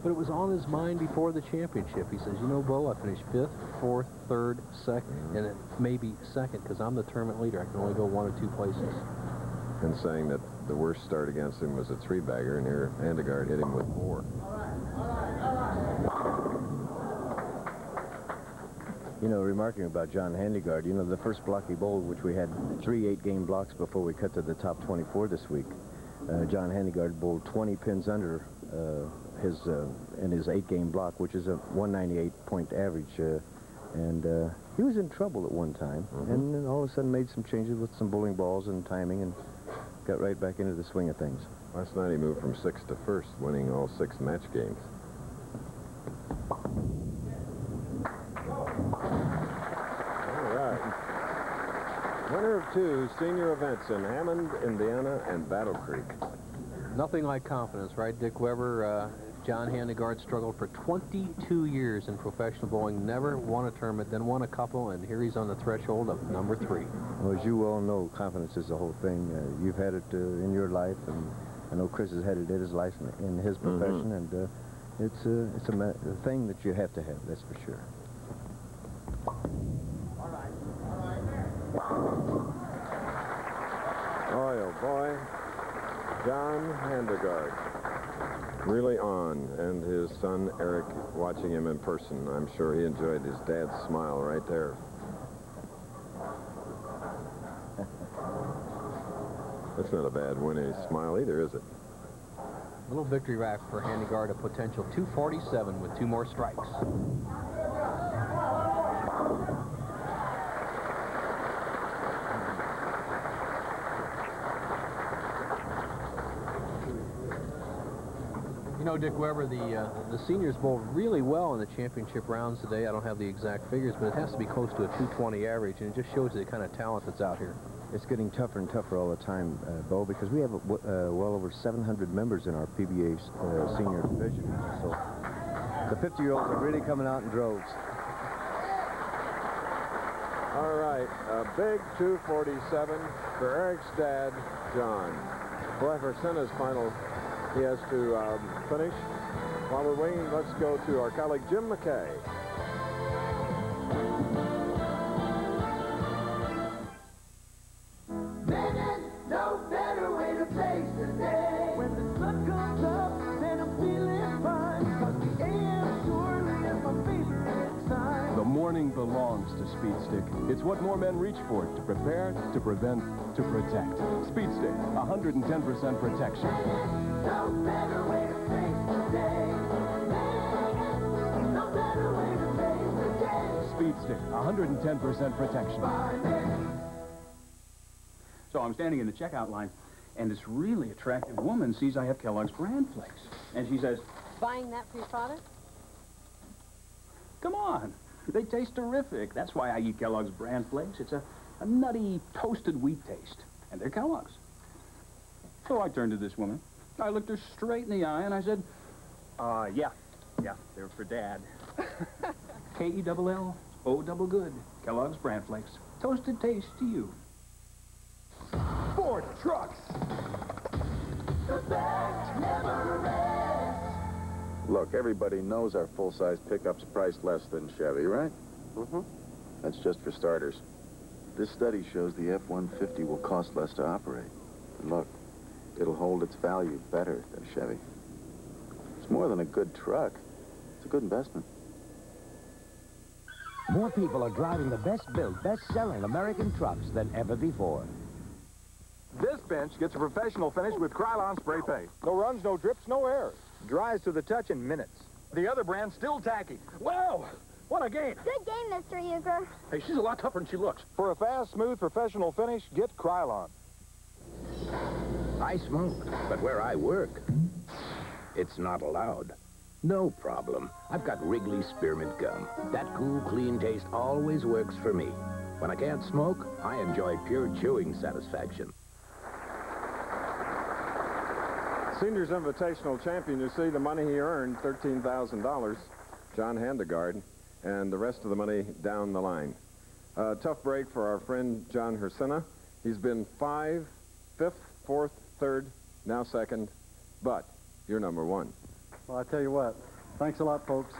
But it was on his mind before the championship. He says, you know, Bo, I finished 5th, 4th, 3rd, 2nd, and it may be 2nd because I'm the tournament leader. I can only go 1 or 2 places. and saying that the worst start against him was a 3-bagger, and here Handegard hit him with 4. You know, remarking about John Handegard, you know, the first block he bowled, which we had 3 8-game blocks before we cut to the top 24 this week. John Handegard bowled 20 pins under in his 8-game block, which is a 198-point average. And he was in trouble at one time, and then all of a sudden made some changes with some bowling balls and timing and got right back into the swing of things. Last night he moved from 6th to 1st, winning all 6 match games. All right. Winner of 2 senior events in Hammond, Indiana, and Battle Creek. Nothing like confidence, right, Dick Weber? John Handegard struggled for 22 years in professional bowling, never won a tournament, then won a couple, and here he's on the threshold of number 3. Well, as you well know, confidence is the whole thing. You've had it in your life, and I know Chris has had it in his life in his profession, and it's a thing that you have to have, that's for sure. Boy, oh boy, John Handegard. Really on, and his son Eric watching him in person. I'm sure he enjoyed his dad's smile right there. That's not a bad winning smile either, is it? Little victory lap for Handegard, a potential 247 with 2 more strikes. You know, Dick Weber, the seniors bowled really well in the championship rounds today. I don't have the exact figures, but it has to be close to a 220 average, and it just shows the kind of talent that's out here. It's getting tougher and tougher all the time, Bo, because we have well over 700 members in our PBA senior division. So the 50-year-olds are really coming out in droves. All right, a big 247 for Eric's dad, John. Boy, for Senna's final, he has to finish. While we're waiting, let's go to our colleague Jim McKay. No better way to face the day. When the sun comes up, then I'm feeling fine. 'Cause the AM surely is my favorite time. The morning belongs to Speed Stick. It's what more men reach for: to prepare, to prevent, to protect. Speed Stick, 110% protection. No better way to face the day. No better way to face the day. Speed Stick, 110% protection. So I'm standing in the checkout line, and this really attractive woman sees I have Kellogg's Bran Flakes. And she says, Buying that for your father? come on, they taste terrific. That's why I eat Kellogg's Bran Flakes. It's a nutty, toasted wheat taste, and they're Kellogg's. So I turned to this woman. I looked her straight in the eye, and I said, yeah, they're for Dad. K-E-double-L-O double good. Kellogg's Bran Flakes. Toasted taste to you. Ford trucks. The best never rests. Look, everybody knows our full-size pickup's priced less than Chevy, right? That's just for starters. This study shows the F-150 will cost less to operate. And look, it'll hold its value better than Chevy. It's more than a good truck. It's a good investment. More people are driving the best-built, best-selling American trucks than ever before. This bench gets a professional finish with Krylon spray paint. No runs, no drips, no air. Dries to the touch in minutes. The other brand's still tacky. Wow! What a game! Good game, Mr. Euchre. Hey, she's a lot tougher than she looks. For a fast, smooth, professional finish, get Krylon. I smoke, but where I work, it's not allowed. No problem. I've got Wrigley Spearmint Gum. That cool, clean taste always works for me. When I can't smoke, I enjoy pure chewing satisfaction. Seniors Invitational champion, you see the money he earned, $13,000, John Handegard, and the rest of the money down the line. Tough break for our friend John Hersena. He's been 5th, 4th, 3rd, now 2nd, but you're number 1. Well, I tell you what, thanks a lot, folks.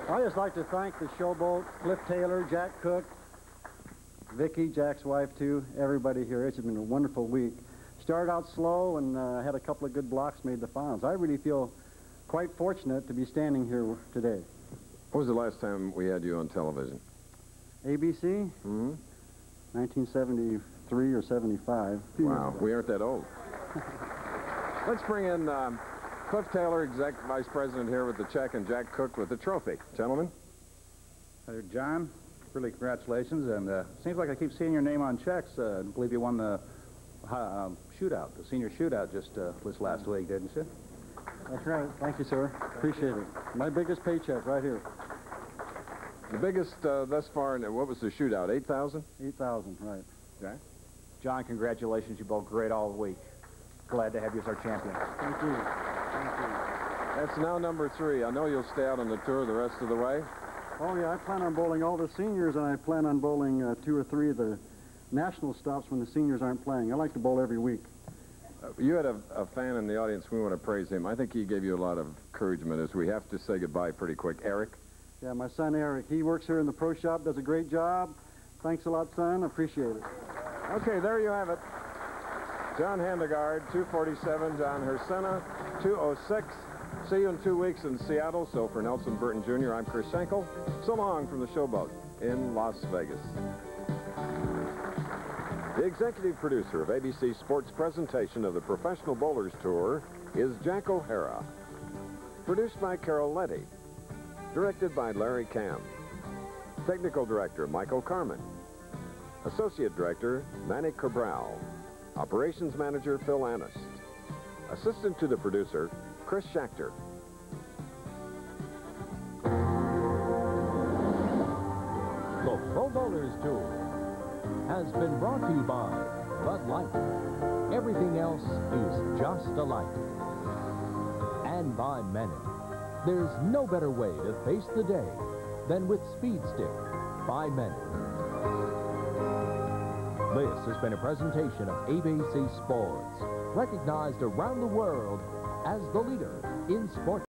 I'd just like to thank the Showboat, Cliff Taylor, Jack Cook, Vicky, Jack's wife, too, everybody here. It's been a wonderful week. started out slow and had a couple of good blocks, made the finals. I really feel quite fortunate to be standing here today. What was the last time we had you on television? ABC? Mm-hmm. 1973 or 75. Wow, we aren't that old. Let's bring in Cliff Taylor, Exec Vice President here with the check, and Jack Cook with the trophy. Gentlemen? John, really congratulations, and seems like I keep seeing your name on checks. I believe you won the shootout, the senior shootout just this last week, didn't you? That's right. Thank you, sir. Appreciate it. My biggest paycheck right here. The biggest thus far, and what was the shootout, 8,000? 8,000, right. Okay. John, congratulations. You both great all week. Glad to have you as our champion. Thank you. Thank you. That's now number 3. I know you'll stay out on the tour the rest of the way. Oh, yeah, I plan on bowling all the seniors, and I plan on bowling 2 or 3 of the national stops when the seniors aren't playing. I like to bowl every week. You had a fan in the audience. We want to praise him. I think he gave you a lot of encouragement as we have to say goodbye pretty quick. Eric? Yeah, my son Eric. He works here in the pro shop, does a great job. Thanks a lot, son. Appreciate it. Okay, there you have it. John Handegard, 247. John Hersena, 206. See you in 2 weeks in Seattle. So for Nelson Burton Jr., I'm Chris Schenkel. So long from the Showboat in Las Vegas. The executive producer of ABC Sports' presentation of the Professional Bowlers Tour is Jack O'Hara. Produced by Carol Letty. Directed by Larry Camp. Technical Director Michael Carmen. Associate Director Manny Cabral. Operations Manager Phil Anist. Assistant to the producer Chris Schachter. The Pro Bowlers Tour has been brought to you by Bud Light. Everything else is just a light. And by Menon. There's no better way to face the day than with Speed Stick by Menon. This has been a presentation of ABC Sports, recognized around the world as the leader in sports.